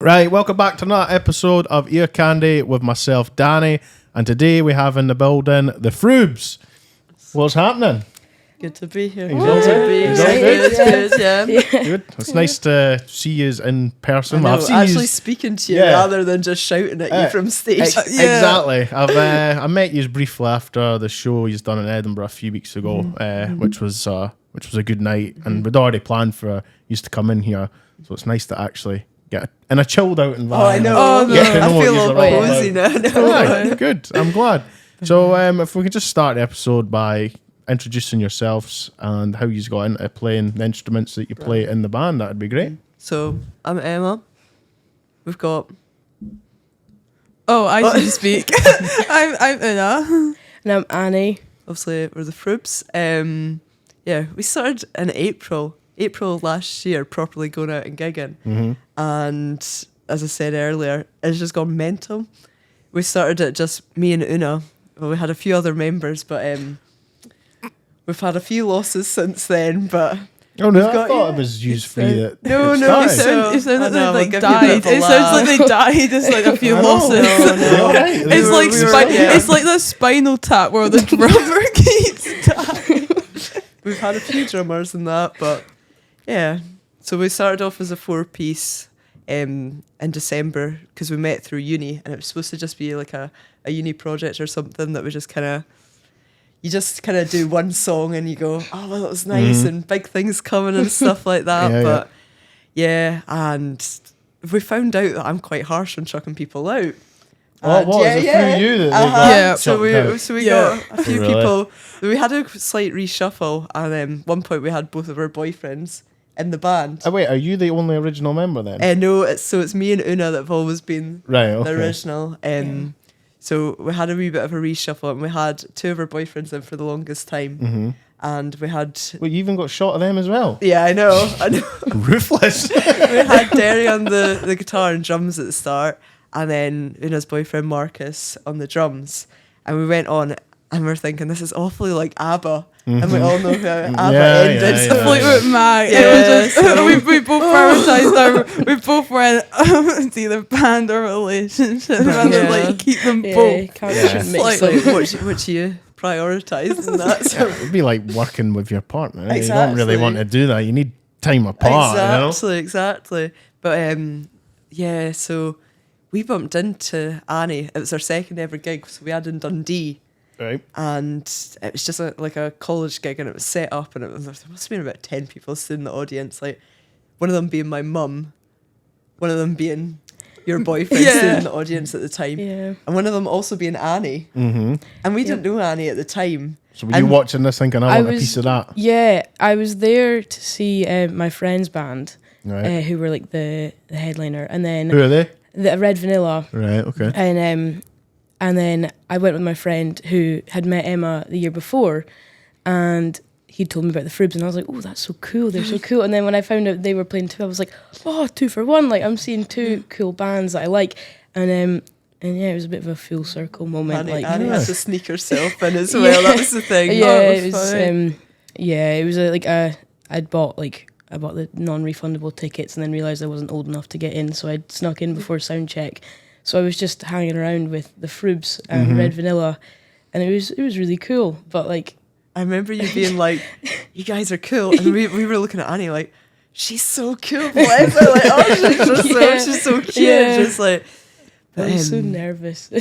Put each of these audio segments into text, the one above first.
Right, welcome back to another episode of Ear Candy with myself, Danny, and today we have in the building the Froobz. What's happening? Good to be here. Good to be Good, yeah. Good. It's nice to see you in person. I know, I've seen actually yous- speaking to you rather than just shouting at you from stage. Exactly. I met you briefly after the show you've done in Edinburgh a few weeks ago, which was a good night, and we'd already planned for you to come in here, so it's nice to actually get in a chilled out environment. Oh, I know. Oh, no. I feel all cozy now. Right, good. I'm glad. So if we could just start the episode by introducing yourselves and how you got into playing the instruments that you play in the band, that'd be great. So, I'm Emma. We've got... Oh, I should speak. I'm Una. And I'm Annie. Obviously, we're the Froobz. We started in April last year, properly going out and gigging. Mm-hmm. And as I said earlier, it's just gone mental. We started it just me and Una. Well, we had a few other members, but we've had a few losses since then. But Oh no, I thought it was used for you. It It sounds like I know, they I'll give you a died. bit of a It sounds like they died. It's like a few losses. No. It's it's like the Spinal Tap where the drummer keeps dying. We've had a few drummers and that, but yeah. So we started off as a 4-piece in December because we met through uni, and it was supposed to just be like a uni project or something that we just kind of do one song and you go, oh well, that was nice, and big things coming and stuff like that. And we found out that I'm quite harsh on chucking people out. What was it through you that they got Yeah. So we got a few Really? people. We had a slight reshuffle, and then one point we had both of our boyfriends in the band. Oh, wait, are you the only original member then? No, it's me and Una that have always been Right, okay. the original. So we had a wee bit of a reshuffle, and we had two of our boyfriends in for the longest time, and we had. Well, you even got shot of them as well. Yeah, I know. Ruthless. We had Derry on the guitar and drums at the start, and then Una's boyfriend Marcus on the drums. And we went on, and we're thinking, this is awfully like ABBA. And we all know how ABBA ended. Yeah. Fleetwood Mac. Yeah, It was just, so- we both prioritised we both went, it's either band or relationship. And Yeah. like keep them Yeah, both. can't Yeah. mix Like, them. what you prioritise and that. So. It'd be like working with your partner. Eh? You don't Exactly. really want to do that. You need time apart, Exactly. But so we bumped into Annie. It was our second ever gig, so we had in Dundee, Right. and it was just like a college gig, and it was set up, and there must have been about 10 people sitting in the audience, like one of them being my mum, one of them being your boyfriend sitting in the audience at the time, Yeah. and one of them also being Annie. Mm-hmm. And we didn't know Annie at the time. So were you watching this thinking, I want a piece of that? Yeah, I was there to see my friend's band, Right. who were like the headliner, and then Who are they? the Red Vanilla, Right, okay. and then I went with my friend who had met Emma the year before, and he told me about the Froobz, and I was like, oh, that's so cool, they're so cool. And then when I found out they were playing too, I was like, oh, 2 for 1, like I'm seeing two cool bands that I like, and yeah, it was a bit of a full circle moment. Annie had to sneak herself in as well. That was the thing. Yeah, Oh, it was. It was I'd bought the non-refundable tickets and then realised I wasn't old enough to get in, so I'd snuck in before sound check. So I was just hanging around with the Froobz and Red Vanilla, and it was really cool. But like, I remember you being like, "You guys are cool," and we were looking at Annie like, "She's so cool." Bless her. Like, oh, she's so cute. Yeah. Just like, I was so nervous.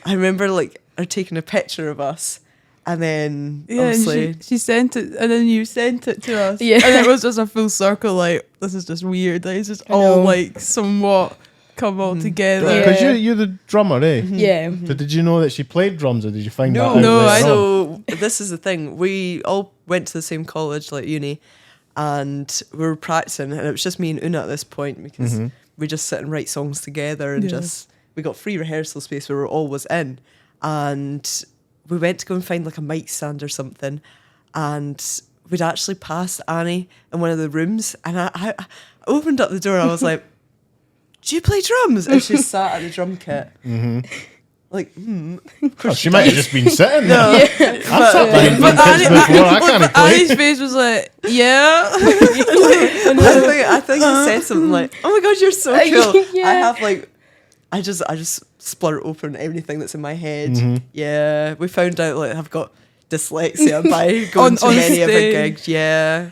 I remember like her taking a picture of us, and then Yeah, obviously and she sent it, and then you sent it to us. Yeah. And it was just a full circle, like, this is just weird. Like, it's just all, know. like, somewhat come all together. Yeah. Because you're the drummer, eh? Yeah. So did you know that she played drums, or did you find that out No, later I on? So this is the thing. We all went to the same college, like uni, and we were practicing, and it was just me and Una at this point because we just sit and write songs together, and we got free rehearsal space we were always in, and we went to go and find like a mic stand or something, and we'd actually passed Annie in one of the rooms, and I opened up the door and I was like, do you play drums? And she sat at the drum kit. Like, Oh, she might have just been sitting there. No. I've sat behind But kids before. I can't but play. Annie's face was like, yeah. I think I said something like, "Oh my god, you're so cool." Yeah. I have like, I just splurt open everything that's in my head. Mm-hmm. Yeah, we found out like I've got dyslexia by going to On many of the stage. gigs. Yeah,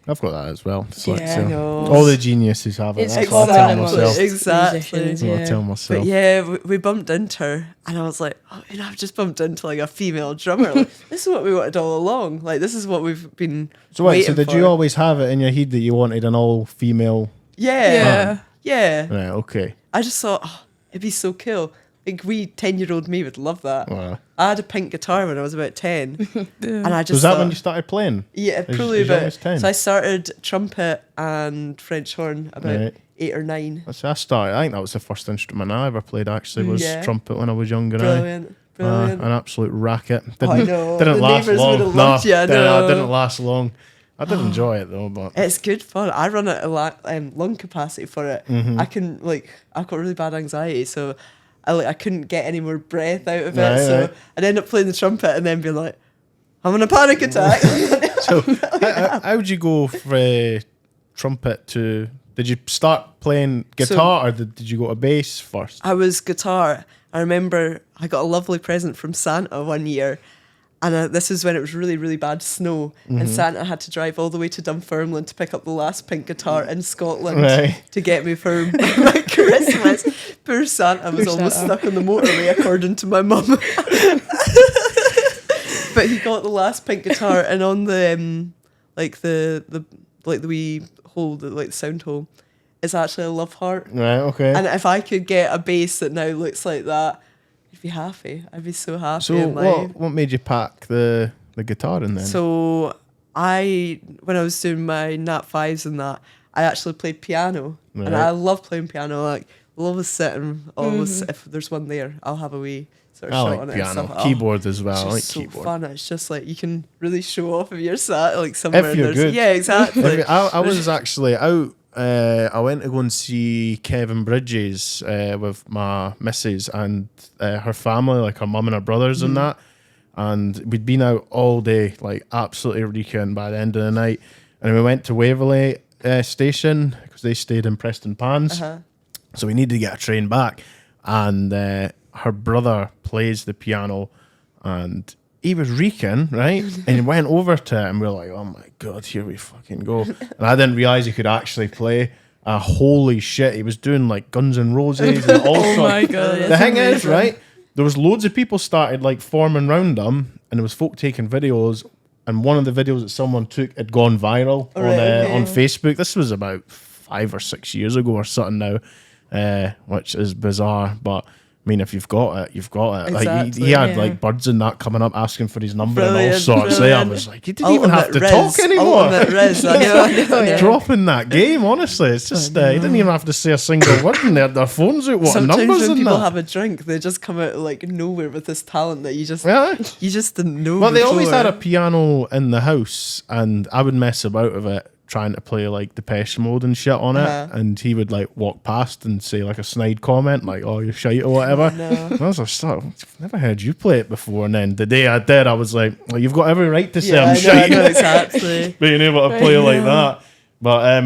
I've got that as well. Dyslexia. I know. All the geniuses have it. It's That's what I tell common myself. amongst Exactly. musicians, That's what I yeah. tell But myself. yeah, we bumped into her, and I was like, "Oh, I've just bumped into like a female drummer. Like, this is what we wanted all along. Like, this is what we've been So wait, waiting so did for." you always have it in your head that you wanted an all-female? Yeah, yeah. Right, okay. I just thought, oh, it'd be so cool. Like, 10-year-old me would love that. Wow. I had a pink guitar when I was about 10. And I just Was that thought, when you started playing? yeah, as probably young about. as 10? So I started trumpet and French horn about Right. 8 or 9. I think that was the first instrument I ever played. Actually, was Yeah. trumpet when I was younger. Brilliant, brilliant. An absolute racket. Oh, I know. Didn't The last neighbours long. would have loved you, I know. didn't last long. I did enjoy it though, but It's good fun. I run at a lung capacity for it. Mm-hmm. I've got really bad anxiety, so I couldn't get any more breath out of it. Right, So right. I'd end up playing the trumpet and then being like, I'm in a panic attack. so how would you go from trumpet to? Did you start playing guitar or did you go to bass first? I was guitar. I remember I got a lovely present from Santa one year. And this is when it was really, really bad snow. Mm-hmm. And Santa had to drive all the way to Dunfermline to pick up the last pink guitar in Scotland Right. to get me for my Christmas. Poor Santa was Poor almost Santa. stuck on the motorway, according to my mum. But he got the last pink guitar, and on the the wee hole, the sound hole, it's actually a love heart. Right. Okay. And if I could get a bass that now looks like that, I'd be happy. I'd be so happy. So in life. what made you pack the guitar in then? So when I was doing my Nat 5s and that, I actually played piano. Right. And I love playing piano. Like, I'll always sit and if there's one there, I'll have a wee sort of I shot like on it. piano, And stuff. keyboard as It's well. I just like so keyboard. fun. It's just like you can really show off if you're sat like somewhere. If you're and there's, good. Yeah, exactly. I was actually out. I went to go and see Kevin Bridges with my missus and her family, like her mum and her brothers and that. And we'd been out all day, like absolutely reeking by the end of the night. And we went to Waverley Station because they stayed in Preston Pans. Uh-huh. So we needed to get a train back. And her brother plays the piano and he was reeking, right? And he went over to it and we were like, oh my God, here we fucking go. And I didn't realise he could actually play. Holy shit, he was doing like Guns N' Roses and all Oh sorts. my God. The that's thing is, amazing. right, there was loads of people started like forming round him and there was folk taking videos and one of the videos that someone took had gone viral on Facebook. This was about 5 or 6 years ago or something now, which is bizarre, but I mean, if you've got it, you've got it. Like he Exactly, had yeah. like birds and that coming up asking for his number and all Brilliant, sorts. I brilliant. was like, you didn't even have to Ultimate talk Riz, anymore. Ultimate Riz, I know. Dropping that game, honestly, it's just you didn't even have to say a single word, and they had their phones out, what Sometimes numbers when and people that. have a drink, they just come out of like nowhere with this talent that you just didn't know. Well, they always before. had a piano in the house, and I would mess about with it, trying to play like Depeche Mode and shit on it, Uh-huh. and he would like walk past and say like a snide comment, like "Oh, you're shite" or whatever. No. And I was like, I've never heard you play it before. And then the day I did, I was like, well, you've got every right to say Yeah, I'm I shite. know exactly. Being able to play like know. that. But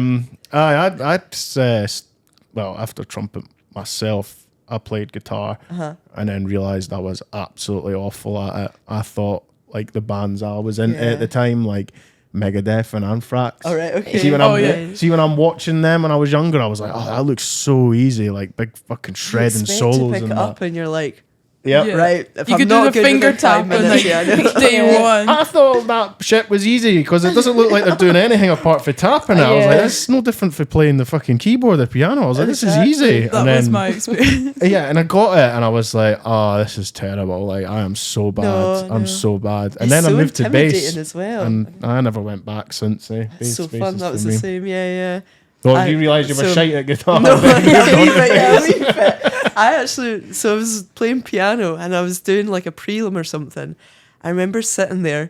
well, after trumpet myself, I played guitar and then realised I was absolutely awful at it. I thought like the bands I was into Yeah. at the time, like Megadeth and Anthrax. All right, okay. See when I'm watching them when I was younger, I was like, oh, that looks so easy, like big fucking shredding You expect solos to pick and it that. up and you're like, Yep. Yeah. right, if You I'm could do not the good with finger the 5 tap and minutes, like yeah, I know. day one. I thought that shit was easy because it doesn't look like they're doing anything apart from tapping it. I was like, Yeah. this is no different from playing the fucking keyboard or piano. I was like, this is Exactly. easy. That was my experience. Yeah, and I got it and I was like, oh, this is terrible. Like, I am so bad. No. I'm so bad. And It's then I so moved to bass. intimidating as well. And I never went back since. It's so Bass fun. is That was for the me. same. Yeah. Well, I- you realised you were so- shite at guitar. No, then you yeah, moved on to bass. leave it. I was playing piano and I was doing like a prelim or something. I remember sitting there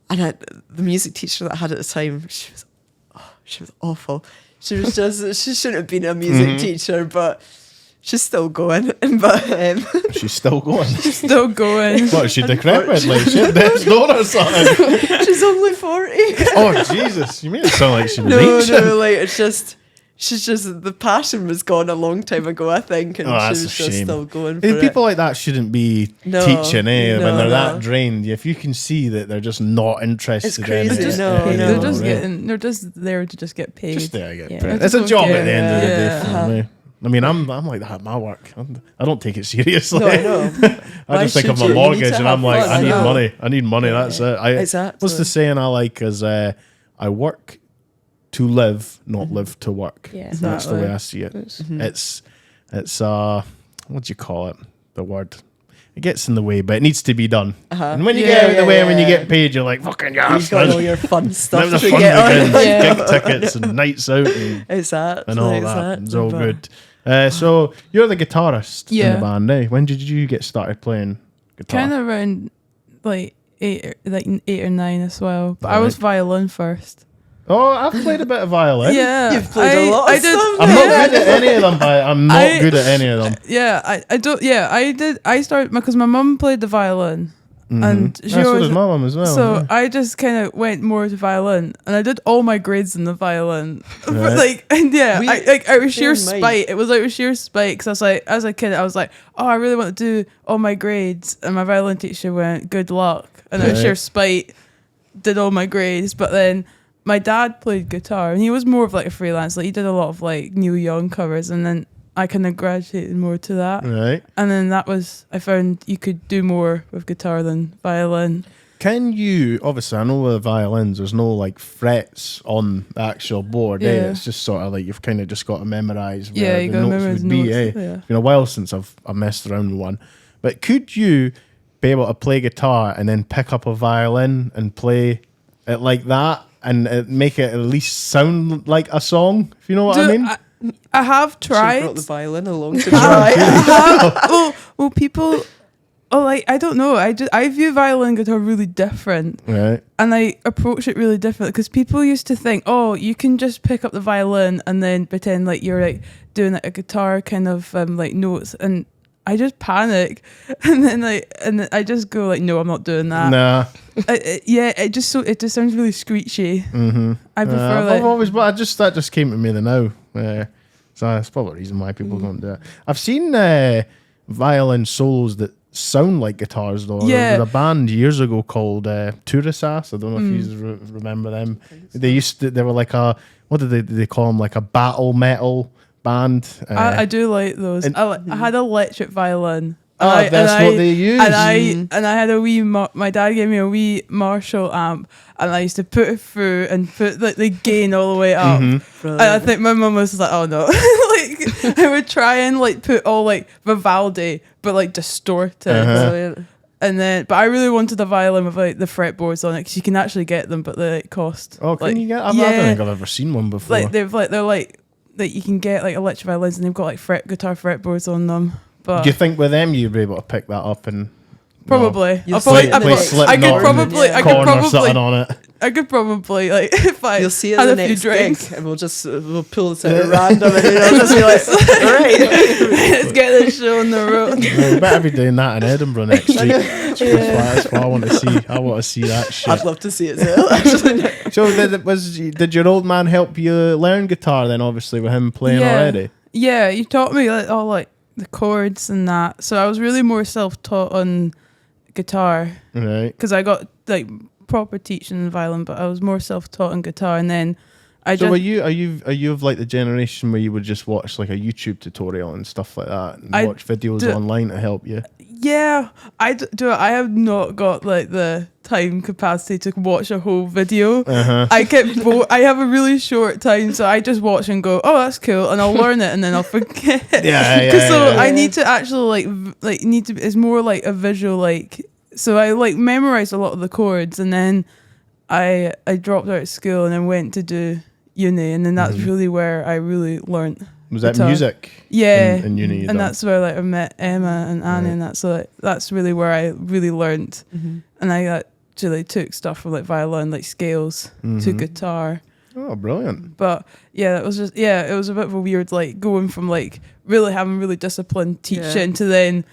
and the music teacher that I had at the time, she was awful. She was just, she shouldn't have been a music teacher, but she's still going, but She's still going. Still going. What, is she decrepit? Like, she had death's door or something? she's only 40. Oh, Jesus. You made it sound like she was No, ancient. no, like it's just. She's just, the passion was gone a long time ago, I think, and Oh, she that's was a just shame. still going for it. People like that shouldn't be No, teaching, when no, they're no. that drained. If you can see that they're just not interested It's crazy. in it. Just No, get paid. no. They're just Right. getting. They're just there to just get paid. Just there, I get Yeah. paid. It's It's a just job okay. at the end of the day Yeah. for me. I mean, I'm like that at my work. I don't take it seriously. No, I know. I Why just think of should my you? You need mortgage to and I'm have like, fun. I need know. money. I need money. That's it. Exactly. What's the saying I like is I work to live, not live to work. Yeah. That's the Exactly. way I see it. It's what do you call it? The word. It gets in the way, but it needs to be done. And when you get out of the way, and when you get paid, you're like, fucking yes, You've got man. all your fun stuff Now the to fun get on. begins. Yeah. Gig tickets and nights out and Exactly. all that. It's all Exactly. good. So you're the guitarist in Yeah. the band, eh? When did you get started playing guitar? Kind of around like 8 or 9 as well. But I was Right. violin first. Oh, I've played a bit of violin. Yeah, You've played a lot of I did. stuff. I'm not good at any of them, but I'm not good at any of them. Yeah, I don't. Yeah, I did. I started because my mum played the violin, and she So always. does my mum as well. So yeah. I just kind of went more to violin, and I did all my grades in the violin. But Right. like, and yeah, We- out of sheer same, mate. spite, it was out of sheer spite because I was like, as a kid, I was like, oh, I really want to do all my grades, and my violin teacher went, good luck, and out of Right. sheer spite, did all my grades. But then my dad played guitar, and he was more of like a freelance. Like he did a lot of like Neil Young covers, and then I kind of graduated more to that. Right. And then I found you could do more with guitar than violin. Can you, obviously, I know with the violins, there's no like frets on the actual board. Eh? Yeah. It's just sort of like you've kind of just got to memorize where Yeah, the you got to notes memorize would be. notes. Eh? Yeah. It's been a while since I've messed around with one. But could you be able to play guitar and then pick up a violin and play it like that and make it at least sound like a song? If you know what I mean? I have She tried. brought the violin along to try. well, people. Oh, like I don't know. I view violin guitar really different, Right. and I approach it really different because people used to think, oh, you can just pick up the violin and then pretend like you're like doing like a guitar kind of like notes, and I just panic, and then I just go like, no, I'm not doing that. Nah. It just sounds really screechy. Mm-hmm. I prefer I've like always, but that just came to me the now. So that's probably the reason why people don't do it. I've seen violin solos that sound like guitars though. Yeah. There was a band years ago called Tourasas. I don't know if you remember them. They were like what did they call them? Like a battle metal band. I do like those. and- I had an electric violin. That's what they use. And I had a wee. My dad gave me a wee Marshall amp, and I used to put it through and put like the gain all the way up. And I think my mum was like, "Oh no!" Like I would try and like put all like Vivaldi, but like distort it. Brilliant. And then, but I really wanted a violin with like the fretboards on it because you can actually get them, but they cost. Oh, can like, you get? I don't think I've ever seen one before. like they're like that you can get like electric violins and they've got like guitar fretboards on them. But do you think with them you'd be able to pick that up and probably, You'll I'll probably, see it I in the could next probably, I could corner probably, something on it? I could probably like if I You'll see it had in the a few next drinks. gig, and we'll pull it out at random, and it'll just be like, right. Let's get this show on the road. We better be doing that in Edinburgh next week. That's what I want to see. I want to see that shit. I'd love to see it too. Actually, So did your old man help you learn guitar then? Obviously, with him playing already. Yeah, you taught me like all like the chords and that. So I was really more self-taught on guitar Right. because I got like proper teaching in violin, but I was more self-taught on guitar. And then I So just are you of like the generation where you would just watch like a YouTube tutorial and stuff like that, and I watch videos do- online to help you? yeah, I do. I have not got like the time capacity to watch a whole video. I I have a really short time, so I just watch and go, oh, that's cool, and I'll learn it, and then I'll forget. So I need to actually it's more like a visual like. So I like memorized a lot of the chords, and then I dropped out of school and then went to do uni, and then that's really where I really learned. Was that guitar. music? Yeah, in uni, you and done? that's where like I met Emma and Annie, Right. and that's really where I really learned. And I actually took stuff from like violin, like scales, to guitar. Oh, brilliant. But yeah, it was just it was a bit of a weird like going from like really having really disciplined teaching to then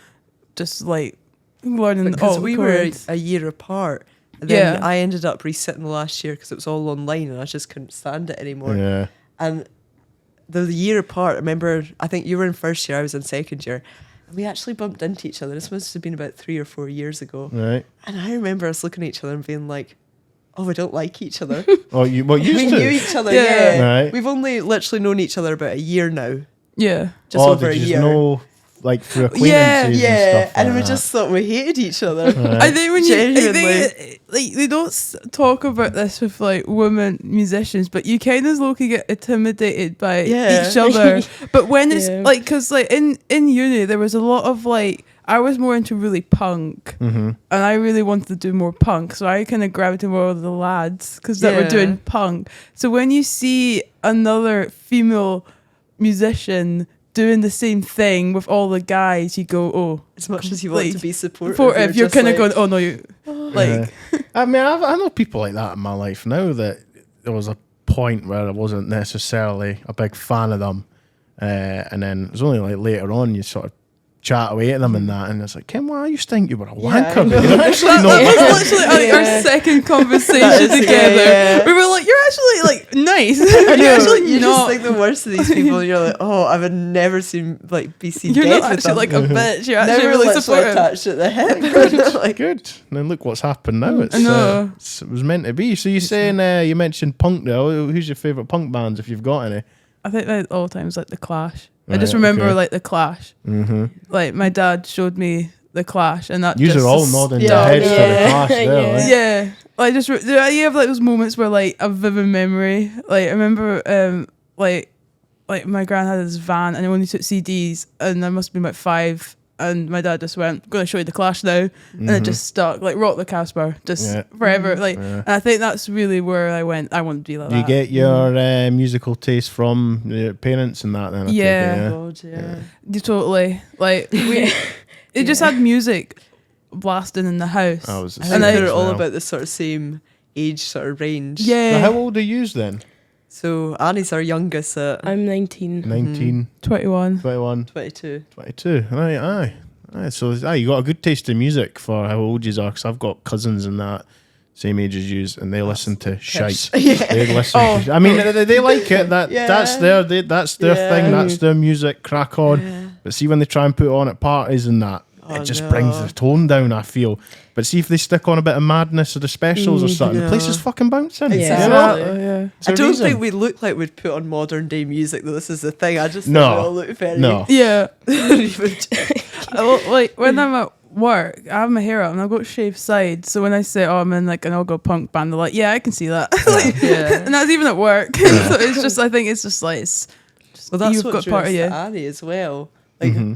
just like learning Because all we the were chords. a year apart. And then Yeah. I ended up resitting the last year because it was all online and I just couldn't stand it anymore. Yeah. And the year apart, I remember, I think you were in first year, I was in second year. And we actually bumped into each other. This must have been about 3 or 4 years ago. Right. And I remember us looking at each other and being like, oh, we don't like each other. Oh, you we used knew to? each other, Yeah. yeah. Right. We've only literally known each other about a year now. Yeah. Just over a did you year. know, like, through acquaintances Yeah, and stuff and like we that? just thought we hated each other. Right. I think when you I Genuinely. think like they don't talk about this with like women musicians, but you kind of low-key get intimidated by Yeah. each other. But when it's Yeah. like, because like in uni there was a lot of like I was more into really punk, and I really wanted to do more punk, so I kind of gravitated more to the lads because that were Yeah. doing punk. So when you see another female musician doing the same thing with all the guys, you go, oh. As much as you want Like, to be supportive, If you're just kind of like, going, oh no, you like. I mean, I know people like that in my life now that there was a point where I wasn't necessarily a big fan of them. And then it was only like later on you sort of chat away at them and that, and it's like, Kim, why you think you were a wanker? I know. But you're actually That not. was literally like our second conversation That is- together. yeah. We were like, "You're actually like nice. I You're know, actually you just not. think the worst of these people, and you're like, oh, I would never seem like be seen You're dead not with actually them. like a bitch. You're actually Never really literally supportive." attached at the hip. like, Good. Now look what's happened now. It's, I know. it was meant to be. So you're saying you mentioned punk there. Who's your favourite punk bands if you've got any? I think at all times like the Clash. I just Right, remember okay. like the Clash. Mm-hmm. Like my dad showed me the Clash, and that You just are all nodding your yeah, heads to the yeah. Clash there. Yeah. Like. Yeah, I just you have like those moments where like a vivid memory. Like I remember like my gran had this van and it only took CDs, and I must have been about 5. And my dad just went, "I'm going to show you the Clash now," and it just stuck. Like Rock the Casbah, just Yeah. forever. Like, Yeah. and I think that's really where I went. I want to be like Do you that. get your musical taste from your parents and that then? I take it, Yeah. God, yeah. You totally like we. It just had music blasting in the house. I was the I same think And they're as all well. about the sort of same age sort of range. So Yeah, how old are you then? So Annie's our youngest at I'm 19. 19, 21. 21, 22. 22. Aye. So you got a good taste in music for how old you are, because I've got cousins in that same age as you, and they listen to shite. Yeah. They listen. Oh. I mean, they like it. That's Yeah. their Yeah. thing. That's their music. Crack on. Yeah. But see when they try and put it on at parties and that, Oh, it just no. brings the tone down, I feel. But see if they stick on a bit of madness or the specials or something, the place no. is fucking bouncing. Yeah. You know? Exactly. Yeah. It's I a don't reason. think we look like we'd put on modern day music though. This is the thing. I just think No. we all look very No. Yeah. even- Like when I'm at work, I have my hair up and I've got shaved sides. So when I say, "Oh, I'm in like an all-go punk band," they're like, "Yeah, I can see that." Like, yeah. and that's even at work. So it's just, I think it's just like it's just, Well, that's you've what got drew part us of to you. Annie as well. Like Mm-hmm.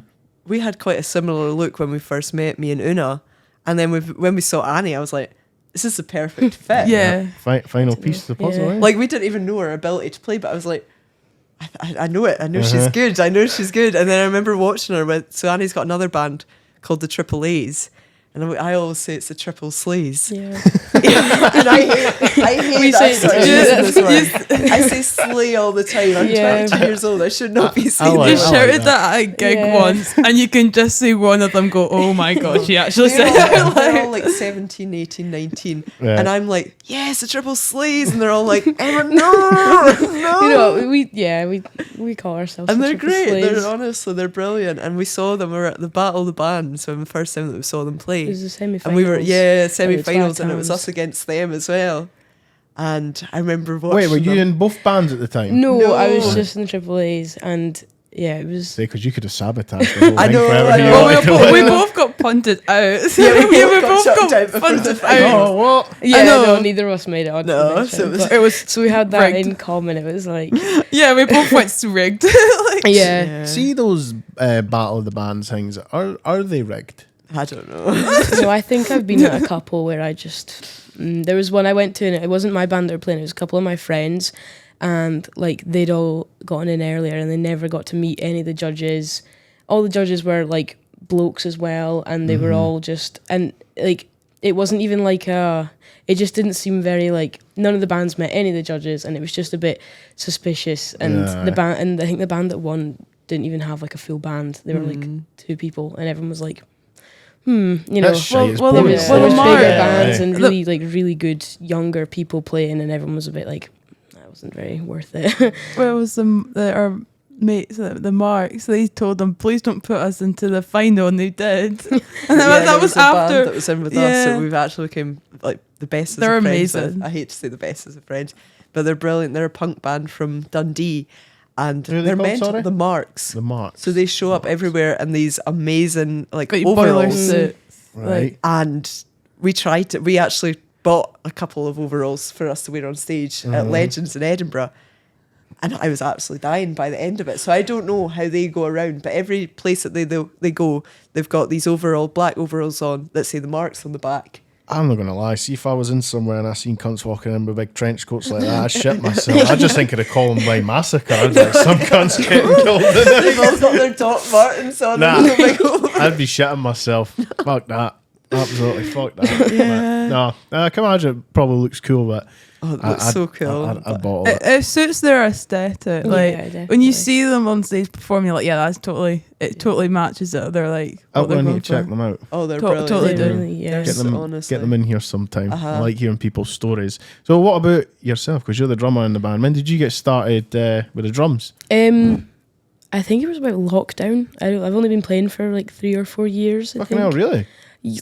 we had quite a similar look when we first met, me and Una, and then when we saw Annie, I was like, "This is the perfect fit." Yeah. Final piece of the puzzle. Yeah. Eh? Like we didn't even know her ability to play, but I was like, I know it. I know she's Uh-huh. good. I know she's good. And then I remember watching her with. So Annie's got another band called the Triple A's. And I always say it's the Triple Slays. Yeah. And I hate We that say sort of it using this word. I say slay all the time. I'm Yeah. 22 years old. I should not be saying like You I that. shouted that. that at a gig Yeah. once, and you can just see one of them go, "Oh my god, she actually said They're it." all, they're all Like, like 17, 18, 19. Yeah. And I'm like, yes, the Triple Slays. And they're all like, Emma, no. You know, we call ourselves. And the they're Triple great. Slays. They're honestly, they're brilliant. And we saw them. We were at the Battle of the Bands when the first time that we saw them play. It was the semi-finals. And we were semi-finals, and it was times. us against them as well. And I remember watching. Wait, were you them. in both bands at the time? No, I was No. just in the Triple A's, and yeah, it was. Because you could have sabotaged the whole I thing know, forever I you know. well, wanted to we win. both got punted out. Yeah, we both got chucked out before the punted final. out. Oh, what? Yeah, know. no, neither of us made it on. to the No, next so it round, was- but- It was so we had that rigged. in common. It was like, Yeah, we both went rigged. Like, yeah. See those Battle of the Bands things? Are they rigged? I don't know. No, I think I've been at a couple where I just. There was one I went to, and it wasn't my band they were playing. It was a couple of my friends, and like they'd all gotten in earlier, and they never got to meet any of the judges. All the judges were like blokes as well, and they were all just and like it wasn't even like it just didn't seem very like, none of the bands met any of the judges, and it was just a bit suspicious. And the band, and I think the band that won didn't even have like a full band. They were like 2 people, and everyone was like, you know, That's shite. It's well, boring. the there was Mark- bigger bands Yeah. and really good younger people playing, and everyone was a bit like, that wasn't very worth it. Well, it was our mates, the Marks. They told them, please don't put us into the final, and they did. And Yeah, that there was a band after. that was in with us, Yeah. so we've actually became like the best as They're a friends amazing. with. I hate to say the best as a friend, but they're brilliant. They're a punk band from Dundee, and Who are they they're called, mental. sorry? The Marks. The Marks. So they show up everywhere in these amazing like Got your boiler overalls, suits. Right. and we actually bought a couple of overalls for us to wear on stage at Legends in Edinburgh. And I was absolutely dying by the end of it. So I don't know how they go around, but every place that they go, they've got these black overalls on that say the Marks on the back. I'm not gonna lie. See, if I was in somewhere and I seen cunts walking in with big trench coats like that, I'd shit myself. I just think of the Columbine massacre. I'd be like, some cunts getting killed. They've all got their Doc Martens on. Nah. And they're big over- I'd be shitting myself. Fuck that. Absolutely, fuck that. Yeah. But no, I can imagine it probably looks cool, but Oh, it looks so cool. I'd bottle It, it. it suits their aesthetic. Like Yeah, when definitely. you see them on stage perform, you're like, yeah, that's totally. It totally matches it. They're like, I'm what they're going going to check for. them out. Oh, they're To- brilliant. totally do. Really, yeah. Get them, Honestly. get them in here sometime. Uh-huh. I like hearing people's stories. So, what about yourself? Because you're the drummer in the band. When did you get started with the drums? I think it was about lockdown. I've only been playing for like 3 or 4 years. I Fucking think. hell, really?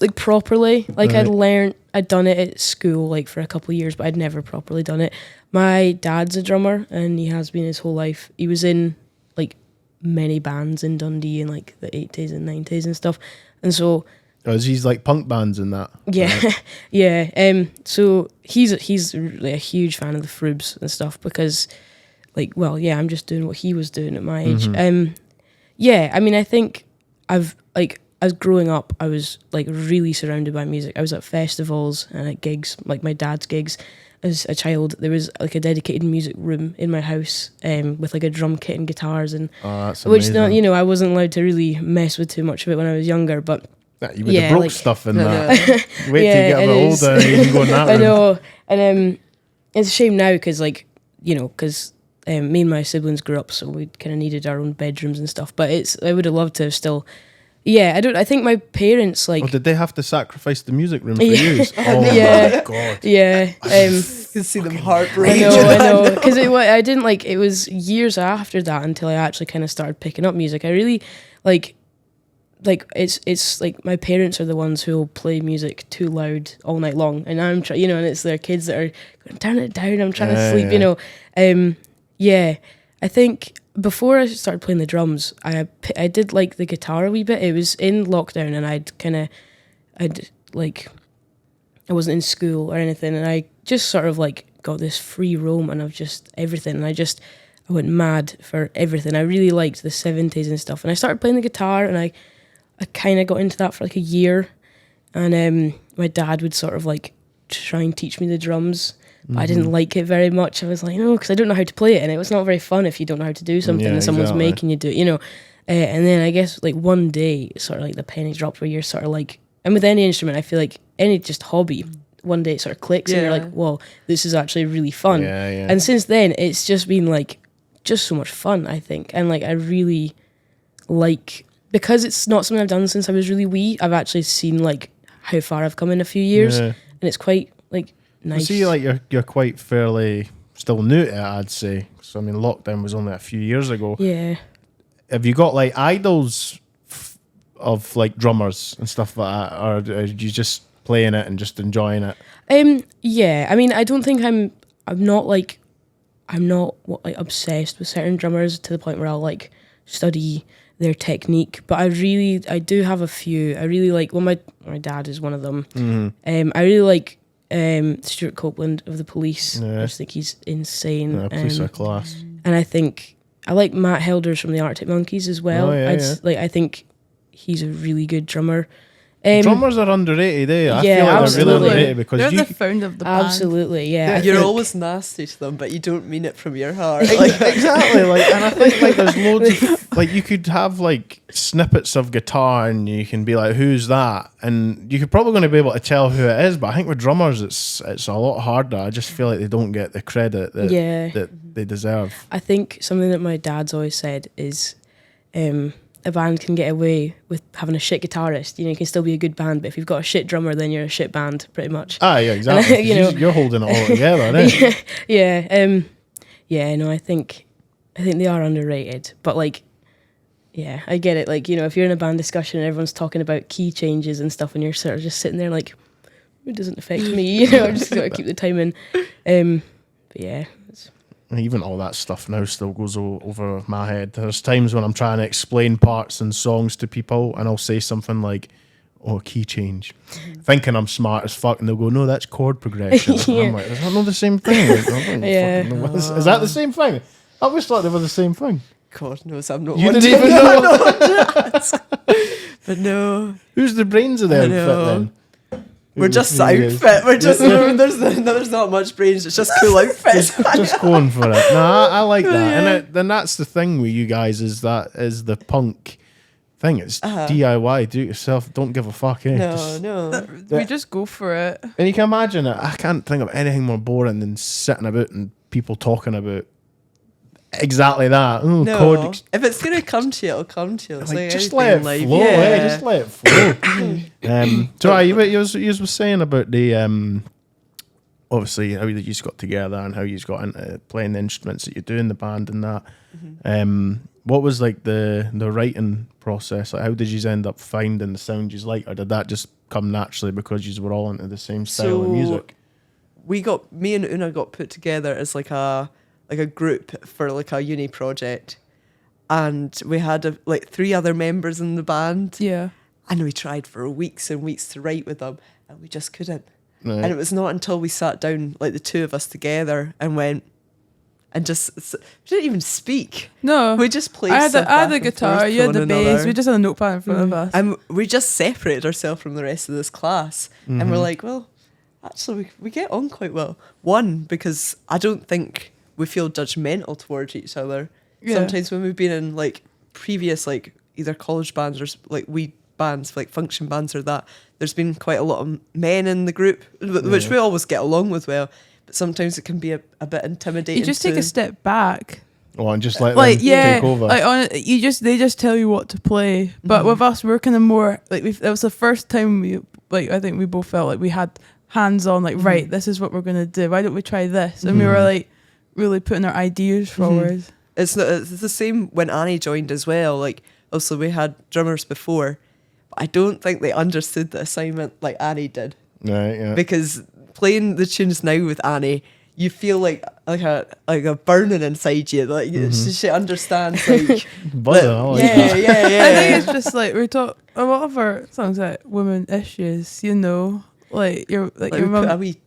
Like properly. Like Right. I'd done it at school like for a couple of years, but I'd never properly done it. My dad's a drummer, and he has been his whole life. He was in like many bands in Dundee in like the 80s and 90s and stuff. And so Or is he's like punk bands and that? yeah, Right. yeah. So he's really a huge fan of the Froobz and stuff because, like, well, yeah, I'm just doing what he was doing at my age. Yeah, I mean, I think as growing up, I was like really surrounded by music. I was at festivals and at gigs, like my dad's gigs. As a child, there was like a dedicated music room in my house with like a drum kit and guitars, and Oh, that's which amazing. you know I wasn't allowed to really mess with too much of it when I was younger, but. Yeah, you would yeah, have broke like- stuff in I that. know. Wait till Yeah, you get a it bit is. older and you can go in that I room. know, and it's a shame now because, like, you know, because me and my siblings grew up, so we kind of needed our own bedrooms and stuff. But I would have loved to have still. Yeah, I think my parents like. Oh, did they have to sacrifice the music room for Yeah. you? Oh Yeah. my god. Yeah, You can see them I heartbreaking. know, because I didn't like. It was years after that until I actually kind of started picking up music. I really like it's like my parents are the ones who will play music too loud all night long, and I'm trying, you know, and it's their kids that are going, turn it down. I'm trying to sleep, you know. Yeah, I think before I started playing the drums, I did like the guitar a wee bit. It was in lockdown, and I wasn't in school or anything, and I just sort of like got this free roam and of just everything, and I went mad for everything. I really liked the 70s and stuff, and I started playing the guitar, and I kind of got into that for like a year, and my dad would sort of like try and teach me the drums, but I didn't like it very much. I was like, no, because I don't know how to play it, and it was not very fun if you don't know how to do something Yeah, and someone's exactly. making you do it, you know. And then I guess like one day, sort of like the penny dropped where you're sort of like, and with any instrument, I feel like any just hobby, one day it sort of clicks and you're Yeah. like, whoa, this is actually really fun. Yeah, yeah. And since then, it's just been like, just so much fun, I think. And like, I really like, because it's not something I've done since I was really wee, I've actually seen like how far I've come in a few years. Yeah. And it's quite like I nice. see, like you're quite fairly still new to it, I'd say. So I mean, lockdown was only a few years ago. Yeah. Have you got like idols of like drummers and stuff like that, or are you just playing it and just enjoying it? Yeah. I mean, I don't think I'm not like obsessed with certain drummers to the point where I'll like study their technique, but I do have a few. I really like, well, my dad is one of them. I really like Stuart Copeland of the Police. Yeah. I just think he's insane. Yeah, police are class. And I think I like Matt Helders from the Arctic Monkeys as well. Oh, yeah, I think he's a really good drummer. Drummers are underrated, eh? I Yeah, feel like they're absolutely. really underrated because They're you the founder of the band. Absolutely, yeah. I You're think- always nasty to them, but you don't mean it from your heart. like exactly like, and I think like there's loads of like you could have like snippets of guitar and you can be like, who's that? And you could probably going to be able to tell who it is, but I think with drummers it's a lot harder. I just feel like they don't get the credit that that they deserve. I think something that my dad's always said is a band can get away with having a shit guitarist. You know, you can still be a good band, but if you've got a shit drummer, then you're a shit band, pretty much. Ah, yeah, exactly. you know- You're holding it all together, eh? Yeah. No, I think they are underrated, but like, yeah, I get it. Like, you know, if you're in a band discussion and everyone's talking about key changes and stuff, and you're sort of just sitting there like, it doesn't affect me. You know, I'm just got to keep the time in. But yeah. And even all that stuff now still goes over my head. There's times when I'm trying to explain parts and songs to people, and I'll say something like, "Oh, key change," thinking I'm smart as fuck, and they'll go, "No, that's chord progression." Yeah. I'm like, "Is that not the same thing?" Like, I don't Yeah. fucking know. Is that the same thing? I always thought they were the same thing. God knows I'm not You one didn't to even know. But no, Who's the brains of the I outfit know. then? we're just the outfit. We're just there's not much brains. It's just cool outfits. Just going for it. No, I like that, Yeah. and then that's the thing with you guys is the punk thing. It's DIY, do it yourself. Don't give a fuck. Eh? No. We just go for it. And you can imagine it. I can't think of anything more boring than sitting about and people talking about exactly that. Oh, No, chord if it's gonna come to you, it'll come to you. It's like, like just anything let it in life. flow, Yeah. eh? Just let it flow. So you were saying about the obviously how you just got together and how you got into playing the instruments that you do in the band and that. What was like the writing process? Like, how did you end up finding the sound you like, or did that just come naturally because you were all into the same style of music? Me and Una got put together as like a group for like a uni project, and we had like 3 other members in the band, Yeah. and we tried for weeks and weeks to write with them, and we just couldn't. Right. And it was not until we sat down, like the 2 of us together, and went and just we didn't even speak. No. We just played. I had stuff the back and guitar, forth you to had the one bass. another. We just had a notepad in front of us. And we just separated ourselves from the rest of this class. And we're like, well, actually, we get on quite well. One, because I don't think we feel judgmental towards each other. Yeah. Sometimes when we've been in like previous, like either college bands or like wee bands, like function bands or that, there's been quite a lot of men in the group, which we always get along with well. But sometimes it can be a bit intimidating. You just take a step back. Oh, and just let Like them yeah, take over. like they just tell you what to play. But with us, we're kind of more like it was the first time I think we both felt like we had hands on. Like right, this is what we're gonna do. Why don't we try this? And we were like really putting our ideas forward. It's the same when Annie joined as well. Like also we had drummers before, but I don't think they understood the assignment like Annie did. Right, yeah. Because playing the tunes now with Annie, you feel like a burning inside you. Like she understands. Like Buzzing, I like yeah. I think it's just like we talk a lot of our songs like women issues. You know, like your like your we put a mum. wee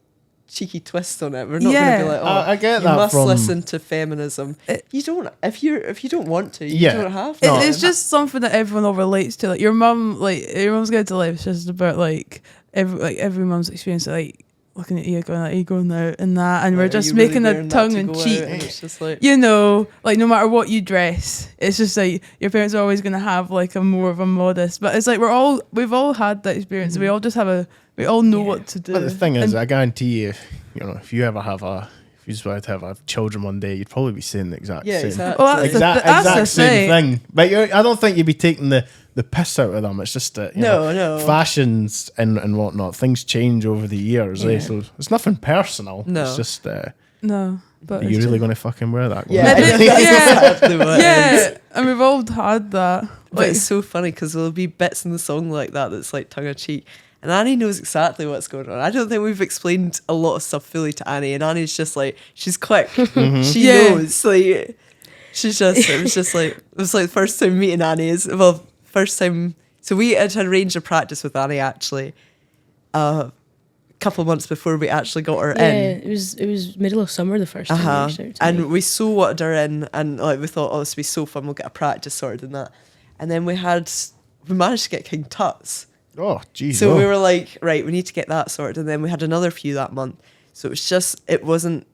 cheeky twist on it. We're not Yeah. going to be like, I get you that must from- listen to feminism. You don't. If you don't want to, you Yeah. don't have to. No. It's just something that everyone all relates to. Like your mum's Guide to Life is just about like every mum's experience. Like looking at you, going like, "Are you going out and that?" And we're Like, are just you really making wearing a that tongue to in go out? cheek. And it's just like, You know, like no matter what you dress, it's just like your parents are always going to have like a more of a modest. But it's like we've all had that experience. We all just we all know what to do. But the thing is, And I guarantee you, if you ever have if you just to have children one day, you'd probably be saying the exact yeah, same. exactly. Well, that's the Exact thing. same thing. But I don't think you'd be taking the piss out of them. It's just that No. fashions and whatnot. Things change over the years, Yeah. so it's nothing personal. No. It's just no, but are you really going to fucking wear that? Yeah, I think- that's yeah. exactly what it is. yeah, and we've all had that. But it's so funny because there'll be bits in the song like that's like tongue in cheek. And Annie knows exactly what's going on. I don't think we've explained a lot of stuff fully to Annie. And Annie's just like, she's quick. She Yeah. knows. Like, it was like the first time meeting Annie first time. So we had arranged a practice with Annie actually a couple of months before we actually got her Yeah, in. it was middle of summer the first time we reached out to And me. we so wanted her in, and like we thought, oh, this will be so fun. We'll get a practice sorted and that. And then we managed to get King Tut's Oh, geez. So we were like, right, we need to get that sorted. And then we had another few that month. So it wasn't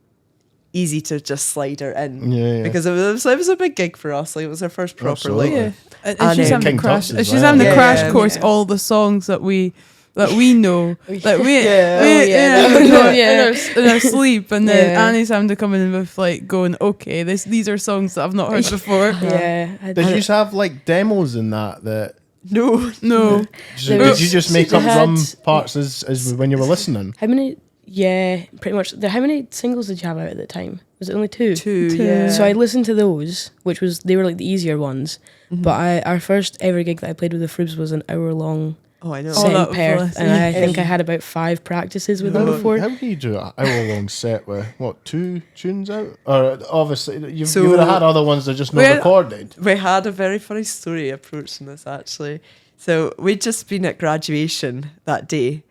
easy to just slide her in. Yeah. Because it was a big gig for us. Like, it was our first proper, Absolutely. like, Yeah, and And, she's having King the crash. Tux as She's well. having the Yeah, crash yeah, course. yeah. All the songs that we know, that we Yeah. Oh, yeah, in, no, our, yeah. in our sleep, and then Yeah. Annie's having to come in with like going, okay, these are songs that I've not heard before. Yeah. Did you have like demos in that? no. No, Did you just make They up drum had- parts as when you were listening? How many? Yeah, pretty much. How many singles did you have out at the time? Was it only two? Two, Yeah. So I listened to those, they were like the easier ones. Mm-hmm. But our first ever gig that I played with the Froobz was an hour-long Oh, I know. Oh, set that in was Perth, nice. and I Yeah. think I had about 5 practices with them How, before. how can you do an hour-long set with, 2 tunes out? Or obviously, you So- would have had other ones that just not We had- recorded. We had a very funny story approaching this, actually. So we'd just been at graduation that day,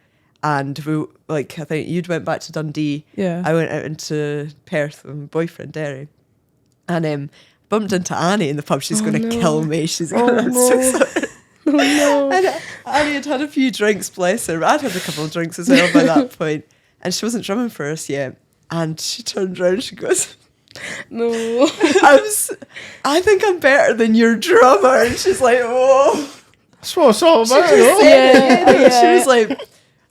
and I think you'd went back to Dundee. yeah. I went out into Perth with my boyfriend Derry, and bumped into Annie in the pub. She's Oh, going to no. kill me. She's Oh, going to. no. Oh, no. And Annie had a few drinks, bless her. I'd had a couple of drinks as well by that point, and she wasn't drumming for us yet. And she turned around and she goes, No. I think I'm better than your drummer. And she's like, oh. That's what it's all about. She just no? said it. Yeah. She was like,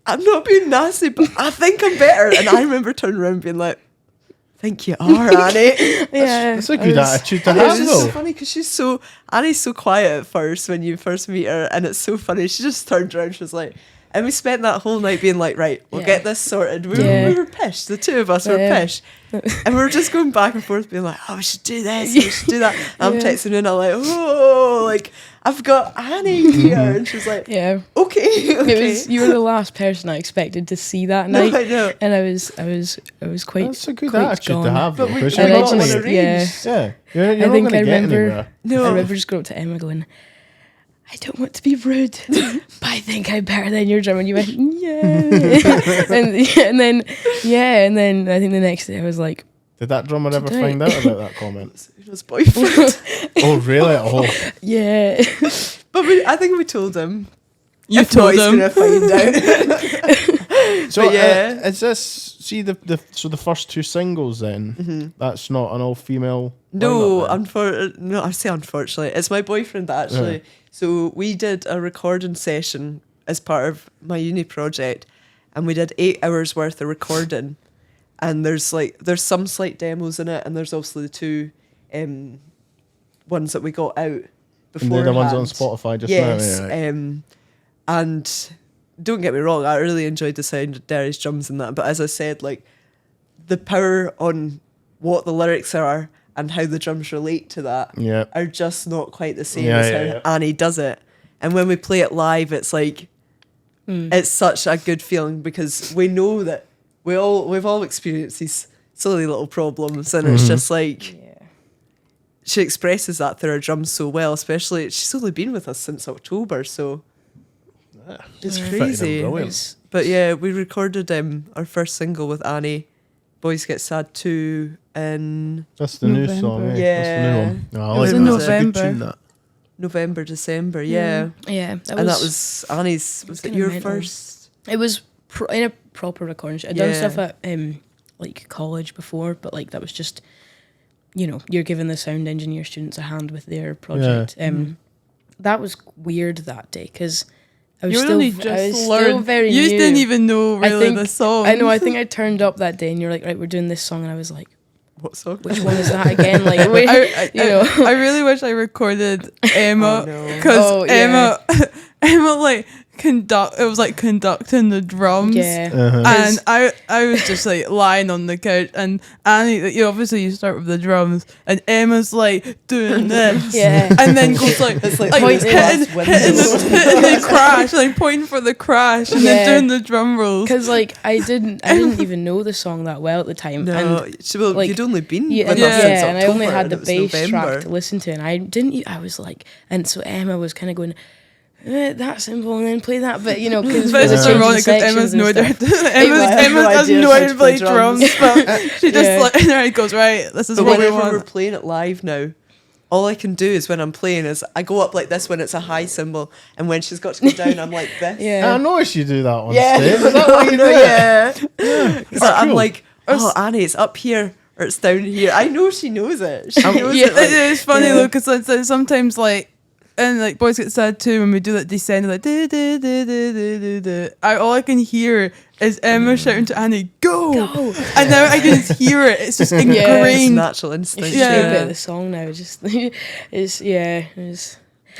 I'm not being nasty, but I think I'm better. And I remember turning around and being like, I think you are, Annie. Yeah. That's a I good was- attitude to And have, it's just so though. funny because Annie's so quiet at first when you first meet her, and it's so funny. She just turned around, she was like, and we spent that whole night being like, right, we'll Yeah. get this sorted. Yeah. We were pissed. The two of us were Yeah. pissed. And we were just going back and forth being like, oh, we should do this, we should do that. And I'm Yeah. texting her and I'm like, oh, like, I've got Annie here. And she's like, Yeah. okay. You were the last person I expected to see that No, night. I know. And I was quite. That's a good quite attitude gone. to have, though. But we- Because and you're I not just- going to... arrange. Yeah, you're I not think going I to get remember. anywhere. No. I remember just going up to Emma going, I don't want to be rude, but I think I'm better than your drummer. And you went, yeah. and then I think the next day I was like, Did that drummer ever Today. find out about that comment? His boyfriend. Oh, really? Oh, yeah. But I think we told him. You If told not, them. he's going to find out. so But yeah. is this see the first 2 singles then? That's not an all-female. No, lineup I say unfortunately. It's my boyfriend that actually. Yeah. So we did a recording session as part of my uni project, and we did 8 hours worth of recording. And there's some slight demos in it, and there's also the 2 ones that we got out And they're the ones on beforehand. Spotify just Yes, now. Yeah, and don't get me wrong, I really enjoyed the sound of Derry's drums and that. But as I said, like the power on what the lyrics are and how the drums relate to that yeah. are just not quite the same Yeah, as yeah, how Annie does it. And when we play it live, it's like it's such a good feeling because we know that we've all experienced these silly little problems, and it's just like she expresses that through her drums so well. Especially she's only been with us since October, so it's Fitting and crazy. brilliant. But yeah, we recorded our first single with Annie, "Boys Get Sad 2" in That's the new November. song. Eh? Yeah. That's the new one. Oh, I It was like in that. That's a good November. tune, that. November, December. Yeah, Yeah. and that was Annie's. Was it kinda your mental. first? It was in a proper recording. I'd done Yeah. stuff at like college before, but like that was just, you're giving the sound engineer students a hand with their project. That was weird that day because I was You still, only I just was still learned. very You new. didn't even know I really think- the song. I know. I think I turned up that day, and you're like, right, we're doing this song, and I was like, What song? which one is that again? Like, wait, I really wish I recorded Emma Oh, no. because Oh, yeah. Emma like it was like conducting the drums. yeah, Uh-huh. And I was just like lying on the couch, and Annie, obviously you start with the drums, and Emma's like doing this, yeah. and then goes like It's like hitting, glass hitting, windows. hitting the crash, like pointing for the crash, and Yeah. then doing the drum rolls. Because like I didn't even know the song that well at the time. No, And well, like, you'd only been yeah, with yeah, us since and I only October, had the and it was bass November. track to listen to, and I didn't. I was like, and so Emma was kind of going, that's simple, and then play that, but because But it's just ironic because Emma's no idea. Emma has no idea to play drums, but she just Yeah. like in her head goes, right, this is But what we whenever we're want. playing it live now, all I can do is when I'm playing is I go up like this when it's a high cymbal, and when she's got to go down, I'm like this. Yeah. I noticed you do that on Yeah. stage. Is that what you do? Yeah. That's I'm cool. like, oh, Annie, it's up here or it's down here. I know she knows it. She knows Yeah, it. Like, it's funny yeah. though, because sometimes like, and like Boys Get Sad too, when we do that descend, like do do do do do do do. All I can hear is Emma shouting to Annie, "Go!" And now I can just hear it. It's just It's ingrained. natural instinct. It's just a bit Yeah. of the song now. Just it's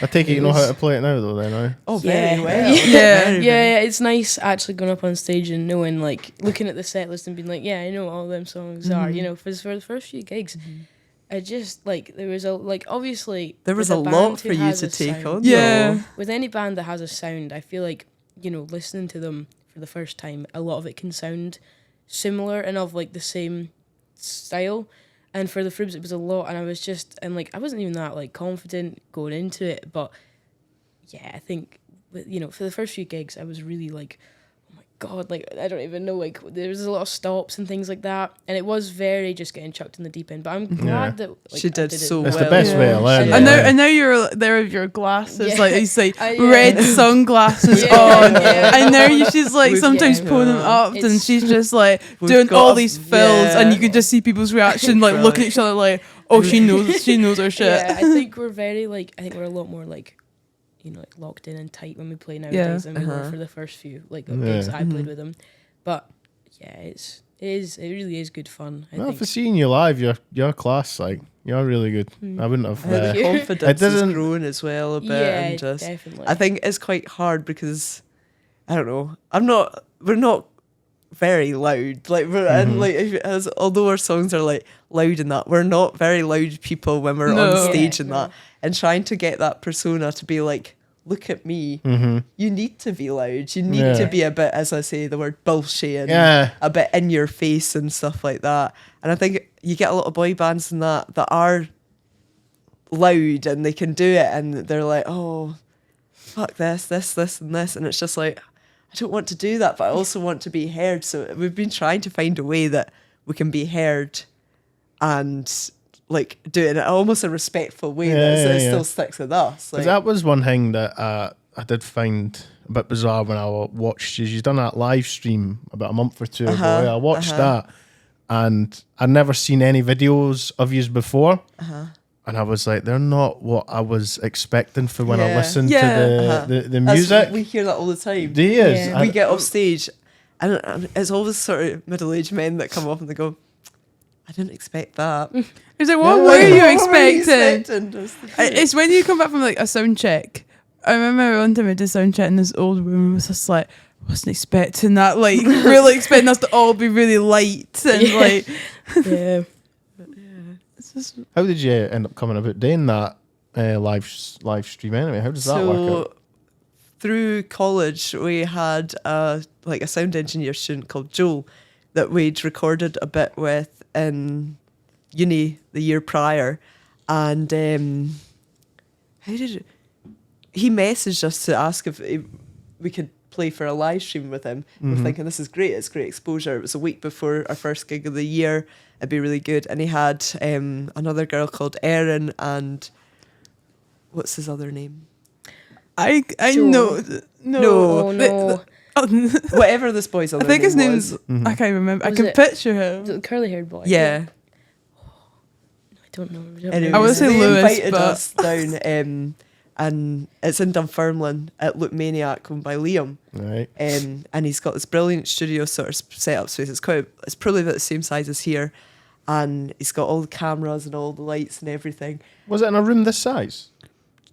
I take it you know how to play it now, though, then, eh? Oh, very Yeah. well. Yeah. Very, yeah, it's nice actually going up on stage and knowing, like, looking at the set list and being like, yeah, I know all them songs are, you know, for the first few gigs. I just, like, there was obviously... There was with a band lot who for you has to a take sound- on. Yeah. though. With any band that has a sound, I feel like, you know, listening to them for the first time, a lot of it can sound similar and of, like, the same style. And for the Froobz, it was a lot, and I was just... And, like, I wasn't even that, like, confident going into it, but... Yeah, I think, you know, for the first few gigs, I was really like, oh my God, like, I don't even know, like, there was a lot of stops and things like that. And it was very just getting chucked in the deep end. But I'm glad that, like, She I did it so It's well. the best way to learn. Yeah. And though, now, eh? and now you're there with your glasses, Yeah. like you say, Yeah. red sunglasses Yeah. on. Yeah. And now she's like We've- sometimes yeah. pulling them up, and It's- she's just like We've doing got all a- these fills, and you yeah. can just see people's reaction, like looking at each other, like, oh, she knows her shit. Yeah, I think we're very, like, I think we're a lot more, like, you know, like locked in and tight when we play nowadays than we were for the first few, like, gigs that I played with them. But, yeah, it really is good fun, I Well, think. for seeing you live, you're class. Like, you're really good. I wouldn't have. The you. confidence has doesn't- grown as well a bit. Yeah, and just, definitely. I think it's quite hard because, I don't know, we're not very loud. Like, and like, although our songs are like loud and that, we're not very loud people when we're No. on stage Yeah, and no. that. And trying to get that persona to be like, look at me, you need to be loud. You need to be a bit, as I say, the word bullshit and Yeah. a bit in your face and stuff like that. And I think you get a lot of boy bands and that are loud and they can do it and they're like, oh, fuck this, and this. And it's just like, I don't want to do that, but I also want to be heard. So we've been trying to find a way that we can be heard and like do it in almost a respectful way that it still sticks with us. 'Cause Like, that was one thing that I did find a bit bizarre when I watched you. You've done that live stream about a month or two ago. I watched that, and I'd never seen any videos of you before. And I was like, they're not what I was expecting for when I Yeah. listened Yeah. to the that's- music. we hear that all the time. Do you? Yeah. We get off stage and it's always sort of middle-aged men that come off and they go, I didn't expect that. It's like, what Yeah, were like, you what were expecting? Just- It's when you come back from like a sound check. I remember one time I did sound check and this old woman was just like, wasn't expecting that, like really expecting us to all be really light and Yeah. like Yeah. it's just How did you end up coming about doing that live stream anyway? How does that work out? Through college, we had a sound engineer student called Joel that we'd recorded a bit with in uni the year prior, and he messaged us to ask if we could play for a live stream with him. We're thinking, this is great, it's great exposure. It was a week before our first gig of the year, it'd be really good. And he had another girl called Erin and what's his other name? I Joel. know No. Oh, no. Whatever this boy's other I think his name name's was. I can't remember. I Was can it- picture him. The curly-haired boy. Yeah. I don't know. Anyways, I would say they Lewis, invited but- us down, and it's in Dunfermline at Look Maniac owned by Liam. Right. And he's got this brilliant studio sort of set up space. It's probably about the same size as here, and he's got all the cameras and all the lights and everything. Was it in a room this size?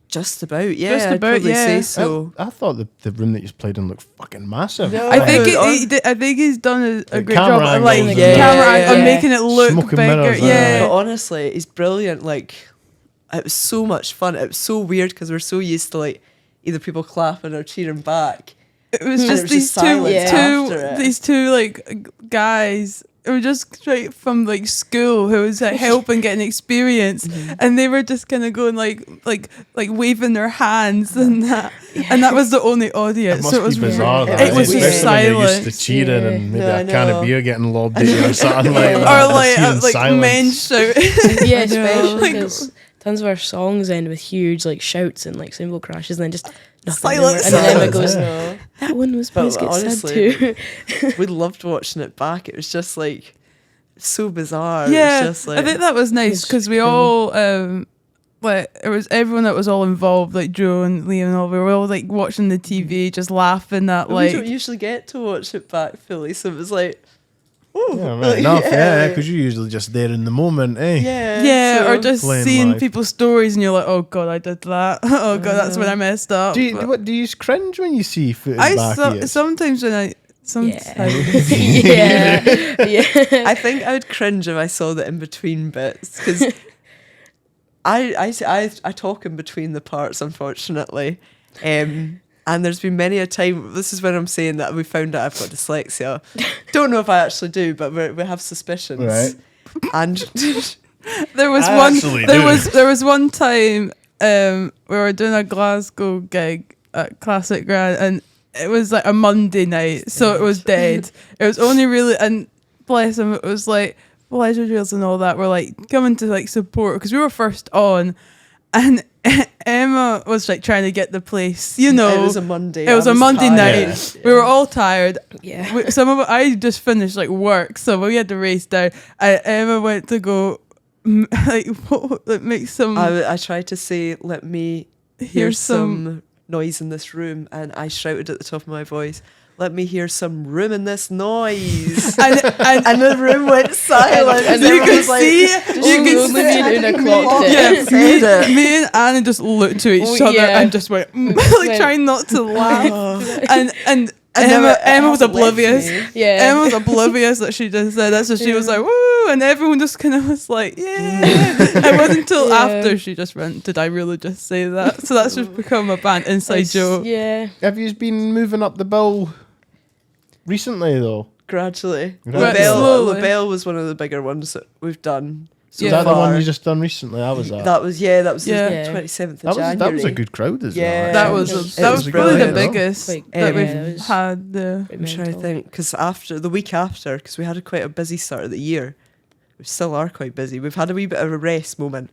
Just about, yeah. Just I'd about, probably yeah. say so. I thought the room that you played in looked fucking massive. No. I think Oh, I think he's done a The great camera job at angles like and camera that. angle, Yeah. making it look Smoke and bigger. mirrors, Yeah. But honestly, he's brilliant. Like, it was so much fun. It was so weird because we're so used to like either people clapping or cheering back. It was And just it was these just silence after it. these two like guys who were just straight from like school who was like helping getting experience, and they were just kind of going like waving their hands and that, and that was the only It audience. must So it was be bizarre. really- that, it was especially just when you're used to silent. cheering and maybe Yeah, I a can of know. beer getting lobbed at you or something like Yeah. that. or like Cheering like silence. men shouting. Yeah, I know. especially Like- because tons of our songs end with huge like shouts and like cymbal crashes, and then just nothing. Silence. And then Emma Silence, goes, No. "That one was But Please Get Sad honestly, too." We loved watching it back. It was just like so bizarre. Yeah, It was just like, I think that was nice It's because we cool. all like it was everyone that was all involved, like Joe and Liam and all. We were all like watching the TV, just laughing at we like. don't usually get to watch it back fully, so it was like, oh, Yeah, right enough. Yeah, because you're usually just there in the moment, eh? yeah, Yeah, so- or just Playing seeing live. people's stories and you're like, oh god, I did that. Oh god, that's when I messed up. Do you, But what do you cringe when you see footage I back of you? sometimes when I sometimes Yeah. yeah. I think I would cringe if I saw the in between bits because I talk in between the parts, unfortunately. And there's been many a time. This is when I'm saying that we found out I've got dyslexia. Don't know if I actually do, but we have suspicions. Right. And there was I one actually there do. was one time we were doing a Glasgow gig at Classic Grand, and it was like a Monday night, so it was dead. It was only really, and bless him, it was like pleasure drills and all that were like coming to like support because we were first on, and Emma was like trying to get the place, you know. it was a Monday. It was I a Monday tired. night. We were all tired. Yeah. I just finished like work, so we had to race down. And Emma went to go like make some I tried to say, let me hear some noise in this room, and I shouted at the top of my voice, let me hear some room in this noise. and the room went silent. And you Everyone could was like, see Only me and Una me- clocked it. yeah, said it. me and Anna just looked to each Oh, other yeah. and just went like Went- trying not to laugh. and And then Emma it was left oblivious. me. Yeah. Emma was oblivious that she just said that, so she was like, woo, and everyone just kind of was like, yeah. It wasn't until Yeah. after she just went, did I really just say that? So that's just become a band inside It's- joke. Yeah. Have you been moving up the bill recently though? Gradually. Right. Slowly. LaBelle was one of the bigger ones that we've done. So Is that the far. one you just done recently? I was at. That was Yeah. the Yeah. 27th of That January. was a good crowd as Yeah. well. That actually. was It that was was probably the brilliant, though. biggest Like, that we've yeah, it was had. I'm trying to think because after the week after, because we had quite a busy start of the year, we still are quite busy. We've had a wee bit of a rest moment,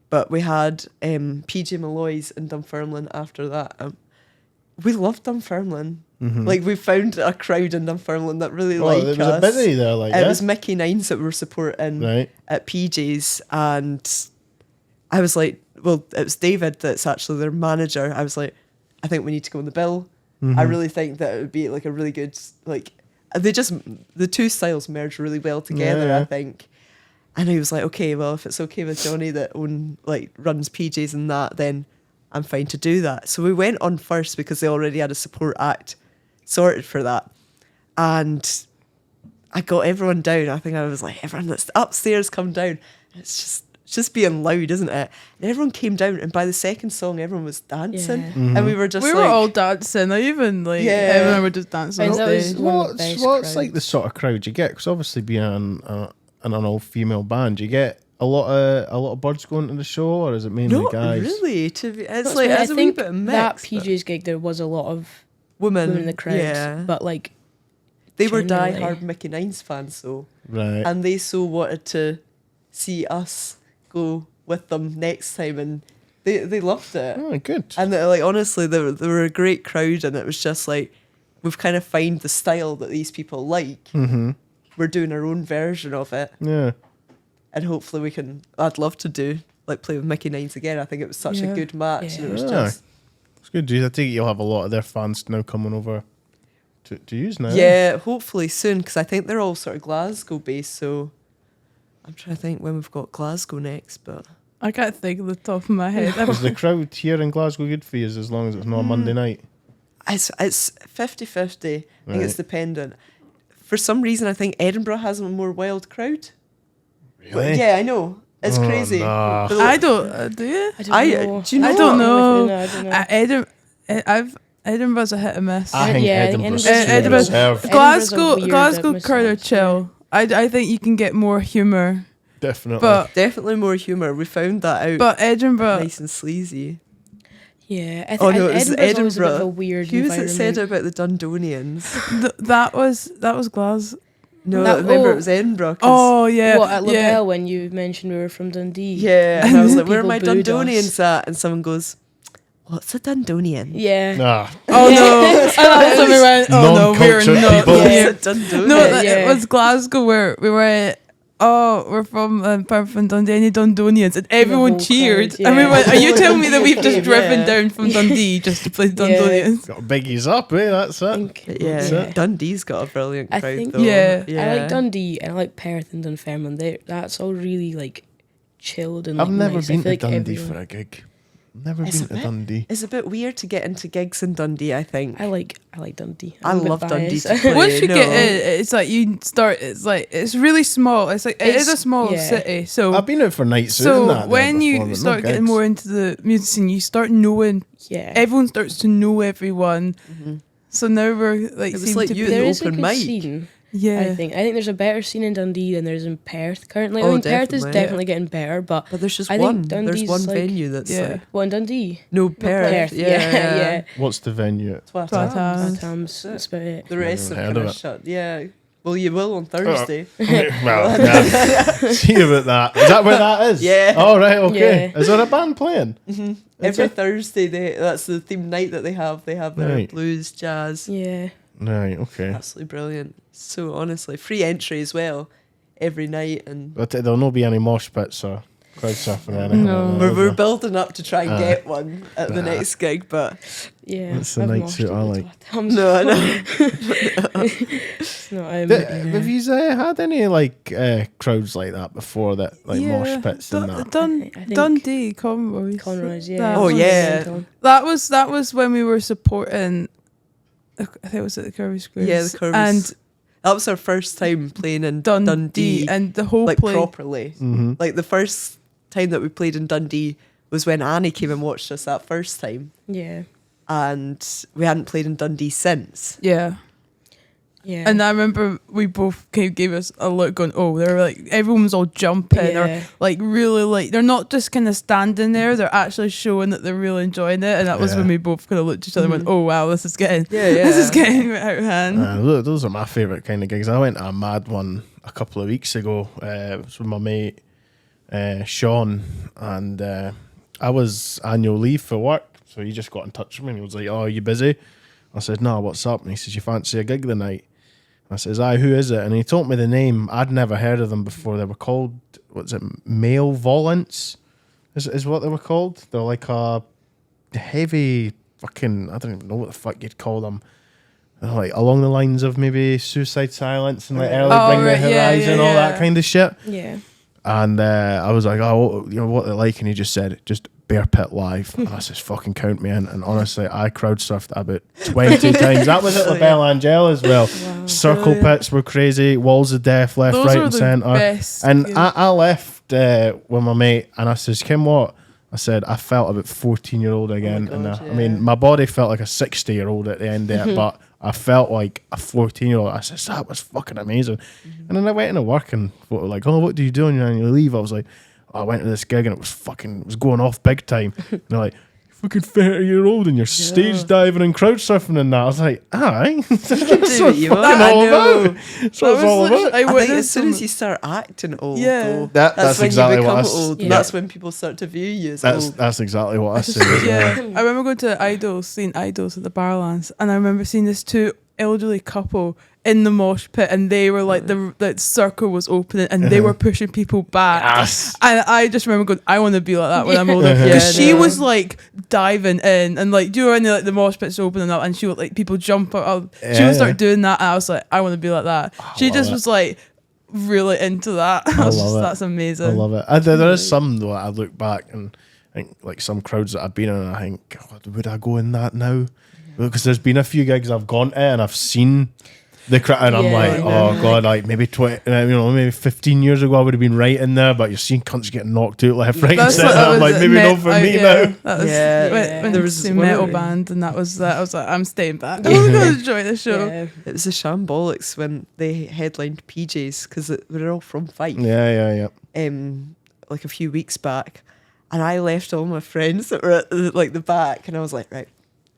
but we had PJ Malloy's in Dunfermline after that. We loved Dunfermline. Mhm. Like we found a crowd in Dunfermline that really Oh, liked it was us. a busy there, like It yeah? was Mickey Nines that we were supporting right. at PJ's, and I was like, well, it was David that's actually their manager. I was like, I think we need to go on the bill. Mm-hmm. I really think that it would be like a really good, like, the two styles merge really well together, Yeah. I think. And he was like, okay, well, if it's okay with Johnny that runs PJs and that, then I'm fine to do that. So we went on first because they already had a support act sorted for that. And I got everyone down. I think I was like, everyone that's upstairs, come down. It's just being loud, isn't it? And everyone came down, and by the second song, everyone was dancing. Yeah. Mm-hmm. And we were just we like, were all dancing. I even like Yeah. Emma and I were just dancing. And on that was stage. one of the best What's like crowds. the sort of crowd you get? Because obviously being an all-female band, you get a lot of birds going to the show, or is it mainly not guys? really. It's That's like why as I a wee think bit of mix. that but PJ's gig there was a lot of women women in the crowd, Yeah, but like they were generally- die-hard Mickey Nines fans, though, Right. and they so wanted to see us go with them next time, and they loved it. Oh, good. And like honestly, they were a great crowd, and it was just like we've kind of found the style that these people like. Mm-hmm. We're doing our own version of it, Yeah. and hopefully we can. I'd love to do play with Mickey Nines again. I think it was such Yeah. a good match, and it was Yeah. just It's good. I think you'll have a lot of their fans now coming over to use now. yeah. Hopefully soon, because I think they're all sort of Glasgow based. So I'm trying to think when we've got Glasgow next, but I can't think of the top of my head. Is the crowd here in Glasgow good for you as long as it's not a Monday night? it's 50-50. I think it's Right. dependent. For some reason, I think Edinburgh has a more wild crowd. Really? Yeah, I know. It's Oh, crazy. nah. But I don't. Do you? I don't I- know. do you know I don't what? know. No, I don't know. Edinburgh's a hit and miss. I think Yeah, I think Edinburgh's Edinburgh's too Edinburgh's- reserved. Edinburgh's a Glasgow, weird Glasgow atmosphere, crowd are yeah. chill. I think you can get more humour, Definitely. but Definitely more humour. We found that out. but Edinburgh. Nice and sleazy. Yeah, I Oh, no, think it was Edinburgh's always a bit of a Edinburgh. weird Who was it environment. said about the Dundonians? That was Glasgow. No, That- I remember oh. it was Edinburgh. 'cause- Oh yeah, What at yeah. LaBelle when you mentioned we were from Dundee? yeah. And I was like, where are my People booed us. Dundonians at? And someone goes, what's a Dundonian? Yeah. Nah. Oh no! And that's when we went. Oh no, we're Non-cultured not. people. Yeah. What's a Dundonian? No, Yeah. it was Glasgow where we were. Oh, we're from Dundee, any Dundonians, and everyone whole cheered. crowd, And we yeah. went, "Are you telling me that we've just Yeah. driven down from Dundee just to play Dundonians?" Got biggies up, eh? That's I it. think, Yeah. Yeah. Dundee's got a brilliant I crowd think- though. Yeah. I like Dundee and I like Perth and Dunfermline. That's all really like chilled and like, I've never nice. I been feel to like Dundee everyone- for a gig. Never It's been a to bit- Dundee. It's a bit weird to get into gigs in Dundee, I think. I like Dundee. I I'm a bit love Dundee biased. to play. Once you No. get in, it's like you start. It's like it's really small. It's like it is a It's- small yeah. city. So I've been out for nights out and so that there when before, you but no start getting gigs. more into the music scene, you start knowing. Yeah. Everyone starts to know everyone. Mhm. So now we're like, It was seem like to you be- at There the is a open good mic. scene. yeah. I think there's a better scene in Dundee than there's in Perth currently. I Oh, mean, Perth is definitely. definitely getting better, but But there's just I think one. There's Dundee's one like- venue that's Yeah. like well, in Dundee, no Not Perth. yeah. What's the venue? Twatams. Tams, that's about it. The rest Never are heard kind of of it. shut. Yeah. Well, you will on Thursday. Well, yeah. See about that. Is that where that is? Yeah. Oh, right, okay. Yeah. Is there a band playing? hmm Is Every it? Thursday, that's the theme night that they have. They have their Right. blues, jazz. Yeah. Right, okay. Absolutely brilliant. So honestly, free entry as well every night, and But there'll not be any mosh pits or crowd surfing or anything. No. like that, we're is we're there? building up to try and Ah. get one at the Nah. next gig, but Yeah. That's the I've night moshed suit at I the like. Twatams no, I before. know. It's not, Have you had any like crowds like that before that, like mosh pits and that? I think- Dundee Convoys. Conroy's, yeah. That Oh, was- yeah. That was when we were supporting. I think it was at the Curvy Squares. Yeah, the Curvys. And That was our first time playing in Dundee, Dundee, and the whole like play. properly. Mm-hmm. Like the first time that we played in Dundee was when Annie came and watched us that first time, Yeah. and we hadn't played in Dundee since. Yeah. Yeah. And I remember we both gave us a look going, oh, they're like, everyone was all jumping or Yeah. like really like, they're not just kind of standing there, they're actually showing that they're really enjoying it. And that was Yeah. when we both kind of looked at each other and went, oh, wow, this is getting, Yeah, yeah. this is getting out of hand. Look, those are my favourite kind of gigs. I went to a mad one a couple of weeks ago. It was with my mate Sean, and I was annual leave for work, so he just got in touch with me and he was like, "Oh, are you busy?" I said, "No, what's up?" And he says, "You fancy a gig the night?" I says, "Aye, who is it?" And he told me the name. I'd never heard of them before. They were called, what's it, Male Volants? Is what they were called. They're like a heavy fucking, I don't even know what the fuck you'd call them. They're like along the lines of maybe Suicide Silence and like Right. Early Oh, Bring the right, yeah, Horizon, yeah, all that yeah. kind of shit. Yeah. And I was like, "Oh, you know what they're like?" And he just said, "Just Bear Pit Live." And I says, "Fucking count me in." And honestly, I crowd surfed about 20 times. That was at La Belle Angel as well. Wow. Circle Brilliant. pits were crazy. Walls of Death left, Those right, are and the centre. best. And yeah. I left with my mate, and I says, "Kim, what?" I said, "I felt about 14-year-old again." God, And yeah. I mean, my body felt like a 60-year-old at the end of it, but I felt like a 14-year-old. I said, "That was fucking amazing." And then I went into work and they were like, "Oh, what do you do on your annual leave?" I was like, "Oh, I went to this gig and it was going off big time." And they're like, "You're fucking 30-year-old and you're stage diving and crowd surfing and that." I was like, "Aye." That's Do what what it's you fucking want. I all know. about. That's what it's That was all literally- about. I I think witnessed as soon as some- you start acting old, Yeah. though, That's when exactly you what become I s- old. yeah. That's when people start to view you as That's old. that's exactly what I say. as Yeah, well. I remember going to Idols, seeing Idols at the Barrowlands, and I remember seeing this two elderly couple in the mosh pit, and they were like the circle was opening, and they were pushing people back. Yes. And I just remember going, I want to be like that when I'm older. Yeah. Because Yeah, she no. was like diving in, and like, do you know when like the mosh pit's opening up, and she would like people jump out. She Yeah, would start doing that, and I was like, I want to be like that. She love just it. was like really into that. I was love just, it. that's amazing. I love it. And there is some though. I look back and think like some crowds that I've been in, and I think, God, would I go in that now? Because there's been a few gigs I've gone to and I've seen the crowd, and I'm Yeah, like, I oh know. God, like maybe 20, maybe 15 years ago I would have been right in there, but you're seeing cunts getting knocked out left, right, and That's centre. that I'm was like, it, maybe not for me now. That was, Yeah. when Yeah. there There was was a one metal of them. band, and that was that. I was like, I'm staying back. I'm going to enjoy the show. Yeah. It was the Shambolics when they headlined PJs because we're all from Fife. Yeah. Like a few weeks back, and I left all my friends that were at the back, and I was like, right,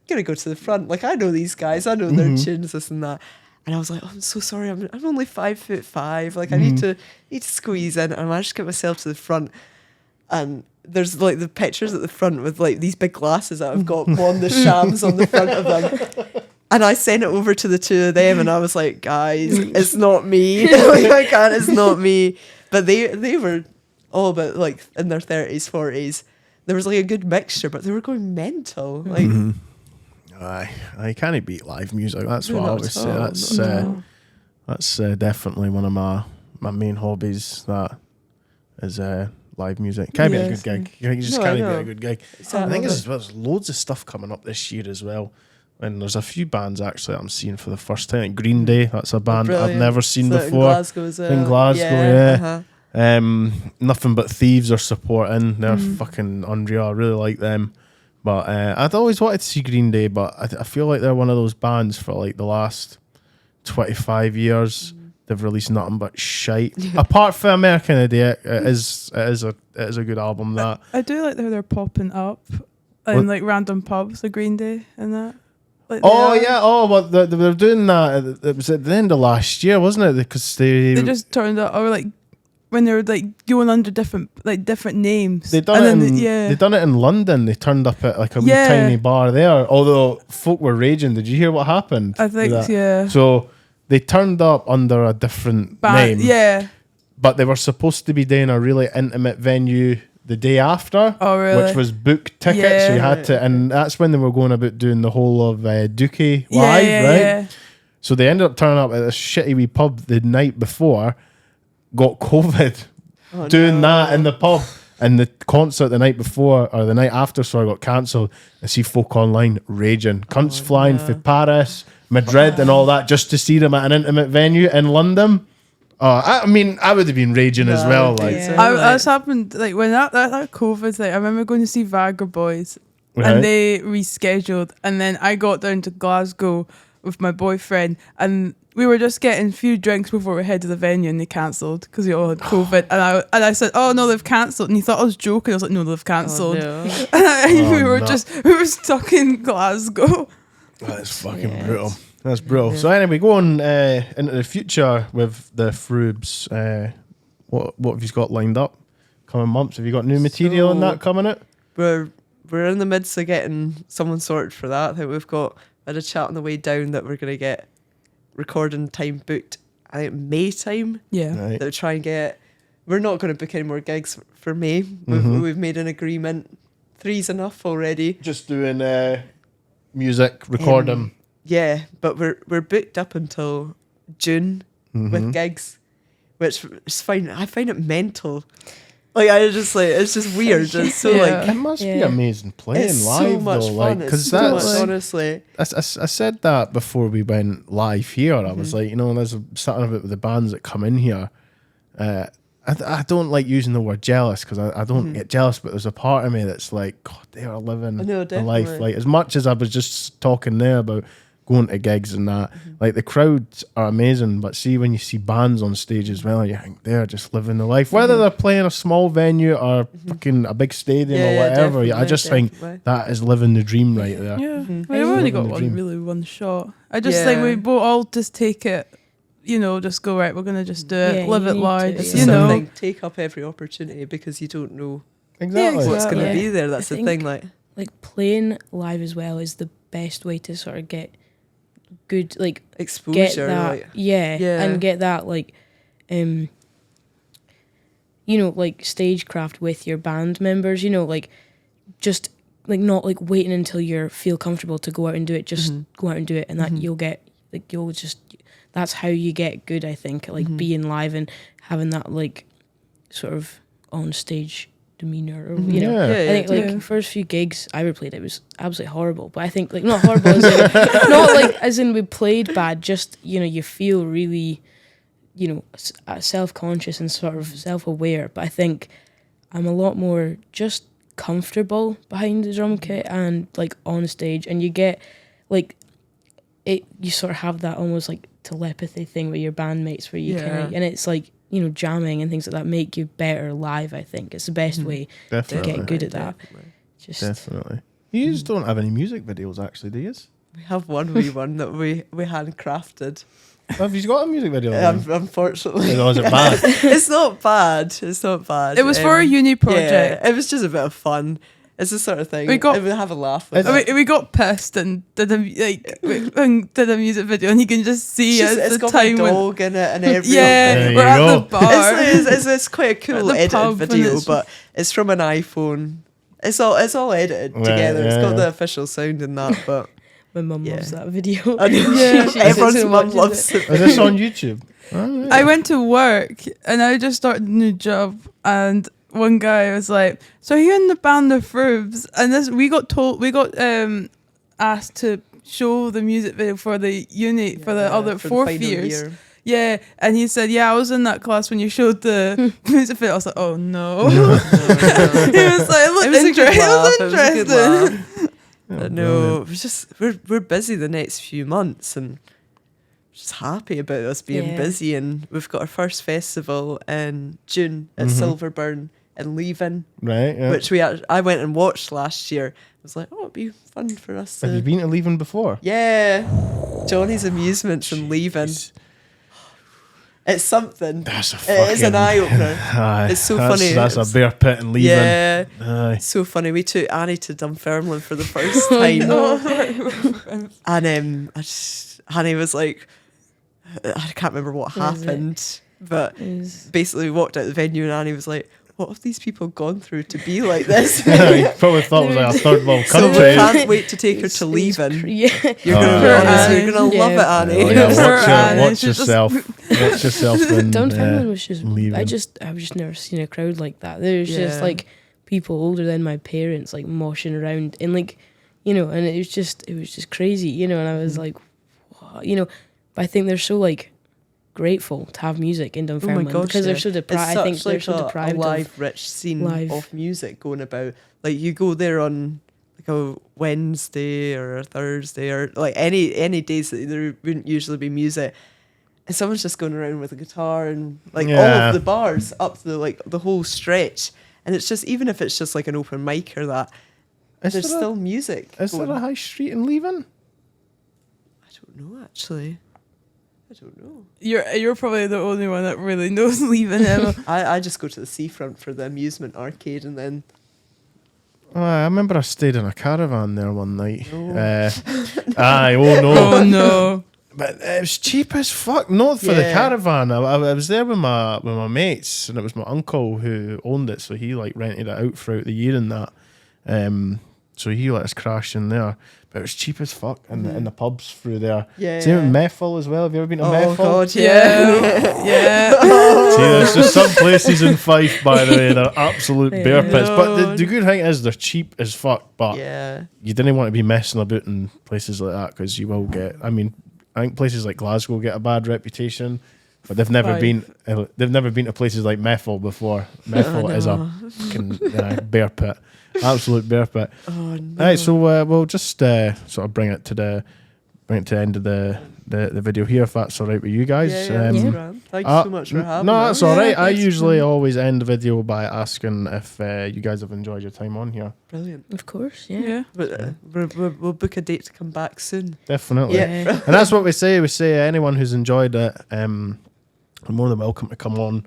gonna go to the front. Like I know these guys, I know their tunes, this and that. And I was like, oh, I'm so sorry, I'm only 5'5". Like I need to squeeze in. And I managed to get myself to the front, and there's like the pictures at the front with like these big glasses that I've got won the shams on the front of them. And I sent it over to the two of them, and I was like, guys, it's not me. Like, I can't, it's not me. But they were all about like in their 30s, 40s. There was like a good mixture, but they were going mental. Like, I can't beat live music. That's No, what I not always at say. all. That's definitely one of my main hobbies. That is live music. Can't be a good gig. You just No, I can't be know. a good gig. Exactly. I think there's loads of stuff coming up this year as well. And there's a few bands actually that I'm seeing for the first time. Green Day, that's a band I've Brilliant. never seen So in before. Glasgow, is it? In Glasgow, yeah. Uh-huh. Nothing But Thieves are supporting. They're fucking unreal. I really like them. But I'd always wanted to see Green Day, but I feel like they're one of those bands for like the last 25 years. They've released nothing but shite. Apart from American Idiot, it is a good album. That I do like how they're popping up in like random pubs, the Green Day and that. Like but they're doing that. It was at the end of last year, wasn't it? Because they just turned up, or like when they were like going under different names. They done They done it in London. They turned up at like a wee tiny bar there. Although folk were raging. Did you hear what happened? I think with that? yeah. So they turned up under a different name. Yeah. But they were supposed to be doing a really intimate venue the day after. Oh really? Which was booked tickets. So you had to, and that's when they were going about doing the whole of Dookie live, right? Yeah. So they ended up turning up at a shitty wee pub the night before, got COVID, doing that in the pub. And the concert the night before, or the night after, got cancelled. I see folk online raging. Cunts flying for Paris, Madrid and all that just to see them at an intimate venue in London. I mean, I would have been raging as well. Like, That's happened, like when that COVID thing, I remember going to see Viagra Boys and they rescheduled, and then I got down to Glasgow with my boyfriend, and we were just getting a few drinks before we headed to the venue, and they cancelled because we all had COVID. And I said, "Oh no, they've cancelled." And he thought I was joking. I was like, "No, they've cancelled." Oh, no. We were stuck in Glasgow. That is fucking brutal. That's brutal. Yeah. So anyway, going into the future with the Froobz, what have you got lined up coming months? Have you got new material and that coming out? We're in the midst of getting someone sorted for that. I think we've had a chat on the way down that we're going to get recording time booked, I think May time. Yeah. Right. That we're trying to get. We're not going to book any more gigs for May. We've made an agreement. 3's enough already. Just doing music, recording. Yeah, but we're booked up until June with gigs, which is fine. I find it mental. Like I just like it's just weird. It's so like it must be amazing playing it's live so much though, fun. like It's because so that's much, honestly. I said that before we went live here. I was like, there's something about the bands that come in here. I don't like using the word jealous because I don't get jealous, but there's a part of me that's like, God, they are living a life. Like as much as I was just talking there about going to gigs and that, like the crowds are amazing, but see when you see bands on stage as well, you think they're just living the life. Whether they're playing a small venue or fucking a big stadium or whatever, I just think that is living the dream right there. Yeah, we've only got one shot. I just think we both all just take it. Just go right. We're gonna just do it, live it large. Like, take up every opportunity because you don't know exactly what's gonna be there. That's the thing. Like playing live as well is the best way to sort of get good exposure. Get that, and get that stagecraft with your band members. Just not waiting until you feel comfortable to go out and do it. Just go out and do it, and that you'll get that's how you get good, I think, being live and having that sort of on stage demeanor. Or, I think first few gigs I ever played, it was absolutely horrible. But I think not horrible as in not as in we played bad. Just you feel really self-conscious and sort of self-aware. But I think I'm a lot more just comfortable behind the drum kit and on stage, and you get you sort of have that almost telepathy thing with your bandmates where you and it's jamming and things like that make you better live. I think it's the best way to get good at that. Definitely. You just don't have any music videos actually, do you? We have one wee one that we handcrafted. Have you got a music video? then? Unfortunately. Or was it bad? It's not bad. It's not bad. It was for a uni project. Yeah, it was just a bit of fun. It's the sort of thing. We We have a laugh with it. We got pissed and did a music video, and you can just see It's the got time my when dog in it and everything. There you we're at go. the bar. It's quite a cool At the edited pub and video, it's- but it's from an iPhone. It's all edited Right, together. It's yeah, got yeah. the official sound in that, but My mum Yeah. loves that video. I know. Yeah. She Everyone's sits and mum watches loves it. it. Is this on YouTube? Oh, yeah. I went to work and I just started a new job, and one guy was like, "So you're in the band of Froobz?" And we got asked to show the music video for the uni for the other for the fourth final years. year. Yeah, and he said, "Yeah, I was in that class when you showed the music video." I was like, "Oh no!" No, no. He was like, "It It looked was a good laugh. It It was was a good interesting." laugh. But no, it was just we're busy the next few months and just happy about us being Yeah. busy, and we've got our first festival in June at Silverburn in Leaving, Right, yeah. which I went and watched last year. I was like, oh, it'd be fun for us Have you to. been to Leaving before? Yeah, Johnny's Amusements in Leaving. Jeez. It's something. That's a It is an fucking- eye opener. Aye, It's so that's- funny. That's It's- a bear pit in Leaving. Yeah, Aye. so funny. We took Annie to Dunfermline for the first time. And Annie was like, I can't remember what Was it? happened, but It was- basically we walked out the venue and Annie was like, what have these people gone through to be like this? He probably thought it was like a third world So we country. can't wait to take her to it was Leaving. Yeah. You're Oh, gonna yeah. honestly, you're gonna Yeah. love it, Annie. Oh, yeah, Poor Annie, watch she's just- yourself. Watch yourself. And, Dunfermline was just. Leaving. I've just never seen a crowd like that. There's just Yeah. like people older than my parents like moshing around and like, and it was just crazy, and I was like, what? But I think they're so like grateful to have music in Oh my Dunfermline gosh, because they're yeah. so deprived. It's I think such they're like so a deprived live, of rich scene live. of music going about. Like you go there on like a Wednesday or a Thursday or like any days that there wouldn't usually be music, and someone's just going around with a guitar and like all Yeah. of the bars up to the whole stretch, and it's just even if it's just like an open mic or that, Is there's there a- still music. Is there going. a high street in Leaving? I don't know actually. I don't know. You're probably the only one that really knows Leaving Emma. I just go to the seafront for the amusement arcade and then Oh, I remember I stayed in a caravan there one night. No. Aye, oh no. Oh no! But it was cheap as fuck. Not for the Yeah. caravan. I was there with my mates, and it was my uncle who owned it, so he like rented it out throughout the year and that. So he let us crash in there. But it was cheap as fuck in the pubs through there. Yeah. Same with Methil as well. Have you ever been to Oh Methil? god, Yeah, yeah. See, there's just some places in Fife, by the way, they're absolute bear Yeah. pits. But the good thing is they're cheap as fuck. But Yeah. you didn't want to be messing about in places like that because you will get. I mean, I think places like Glasgow get a bad reputation, but they've never Right. been. They've never been to places like Methil before. Methil is a fucking bear pit, absolute bear pit. Oh no. All right, so we'll just sort of bring it to the end of the video here, if that's all right with you guys. Yeah, that's Yeah. grand. Thank you so much for having No, us. that's all right. Yeah, I thanks, usually man. always end the video by asking if you guys have enjoyed your time on here. Brilliant. Of course, yeah. Yeah. But we'll book a date to come back soon. Definitely. Yeah. And that's what we say. We say anyone who's enjoyed it, are more than welcome to come on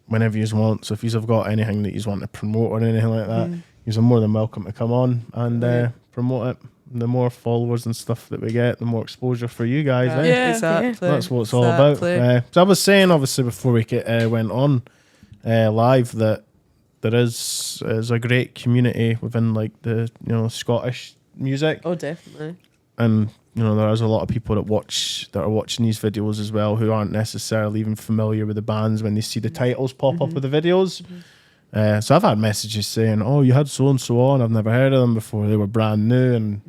whenever you want. So if you've got anything that you want to promote or anything like that, you're more than welcome to come on and Yeah. promote it. The more followers and stuff that we get, the more exposure for you guys. Eh? Yeah. Exactly. That's what it's all about. Exactly. So I was saying, obviously, before we went on live, that there is a great community within like the Scottish music, Oh, definitely. and there is a lot of people that are watching these videos as well who aren't necessarily even familiar with the bands when they see the titles pop up with the videos. So I've had messages saying, "Oh, you had so and so on. I've never heard of them before. They were brand new." And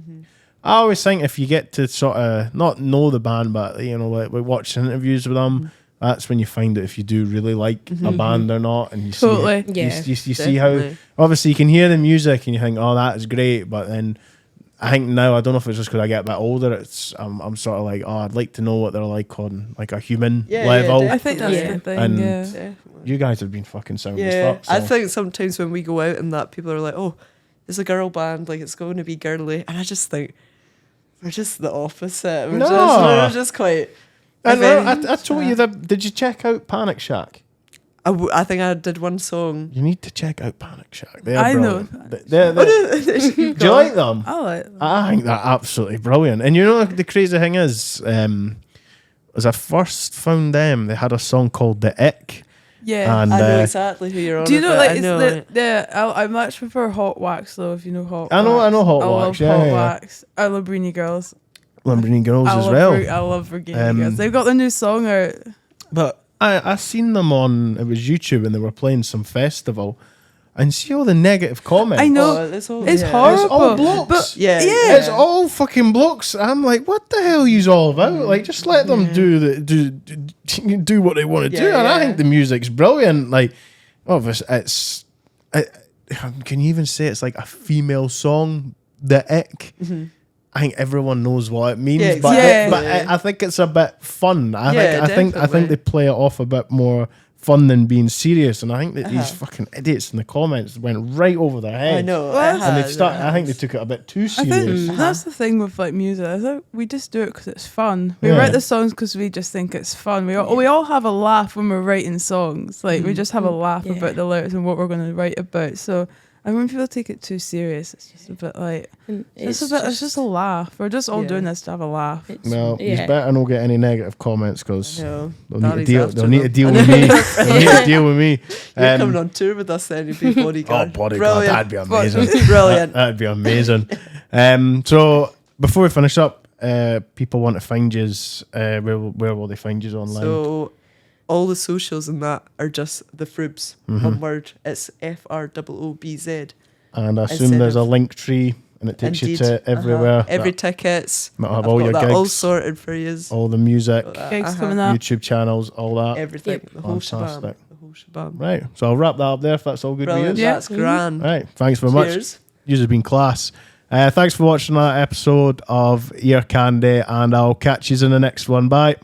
I always think if you get to sort of not know the band, but like we watch interviews with them, that's when you find out if you do really like a band or not. And you Totally. see, Yeah. you see how Definitely. obviously you can hear the music and you think, "Oh, that is great," but then I think now, I don't know if it's just because I get a bit older, I'm sort of like, oh, I'd like to know what they're like on like a human Yeah, level. yeah, I think that's Yeah. the thing. And Yeah. Definitely. You guys have been fucking sound as Yeah. fuck. So. I think sometimes when we go out and that, people are like, oh, it's a girl band, like it's going to be girly. And I just think, We're just the opposite. No. We're just quite. And event- I told you that. Did you check out Panic Shack? I think I did one song. You need to check out Panic Shack. They are I know. brilliant. Do you like them? I like them. I think they're absolutely brilliant. And you know the crazy thing is, as I first found them, they had a song called "The Ick." Yeah. And I know exactly who you're on. Do you know about. like I it's know. I much prefer Hot Wax though, if you know Hot I know Hot I Wax, love yeah, Hot yeah. Wax. I love Lamborghini Girls. Lamborghini Girls I as love well. I love Lamborghini Girls. They've got their new song out. But I seen them on, it was YouTube, and they were playing some festival, and see all the negative comments. I know. Oh, it's all, It's yeah. horrible. It's all blokes. But Yeah, yeah. It's all fucking blokes. I'm like, what the hell are you all about? Like, just let them do what they want to do. Yeah, And I yeah. think the music's brilliant. Like, it's can you even say it's like a female song? The Ick. I think everyone knows what it means, Yeah, but, exactly. I think it's a bit fun. I Yeah, think definitely. they play it off a bit more fun than being serious. And I think that these fucking idiots in the comments went right over their heads. I know. Well, it And they has, start. it I think they has. took it a bit too I serious. think that's the thing with like music. I think we just do it because it's fun. We Yeah. write the songs because we just think it's fun. We all have a laugh when we're writing songs. Like we just have a laugh Yeah. about the lyrics and what we're going to write about. So and when people take it too serious, it's just a bit like it's just a laugh. We're just all Yeah. doing this to have a laugh. Well, you better not get any negative comments because No, they'll need to Daddy's deal. after They'll need to them. deal with me. They'll need to deal with me. You're coming on tour with us then, you'd be Oh, bodyguard. bodyguard, Brilliant. that'd be amazing. Brilliant. That'd be amazing. So before we finish up, people want to find you. Where will they find you online? So all the socials and that are just the Froobz. One word. It's FROOBZ. And I assume instead there's a of- link tree, and it takes Indeed. you to everywhere. Every That tickets. might have I've all got your that all gigs, sorted for you. all the music, Gigs coming up. YouTube channels, all that. Everything. The whole shebang. Fantastic. The whole shebang. Right. So I'll wrap that up there if that's all good Brilliant. with you. Yeah. That's grand. Right. Thanks very much. Cheers. Yours has been class. Thanks for watching that episode of Ear Candy, and I'll catch you in the next one. Bye.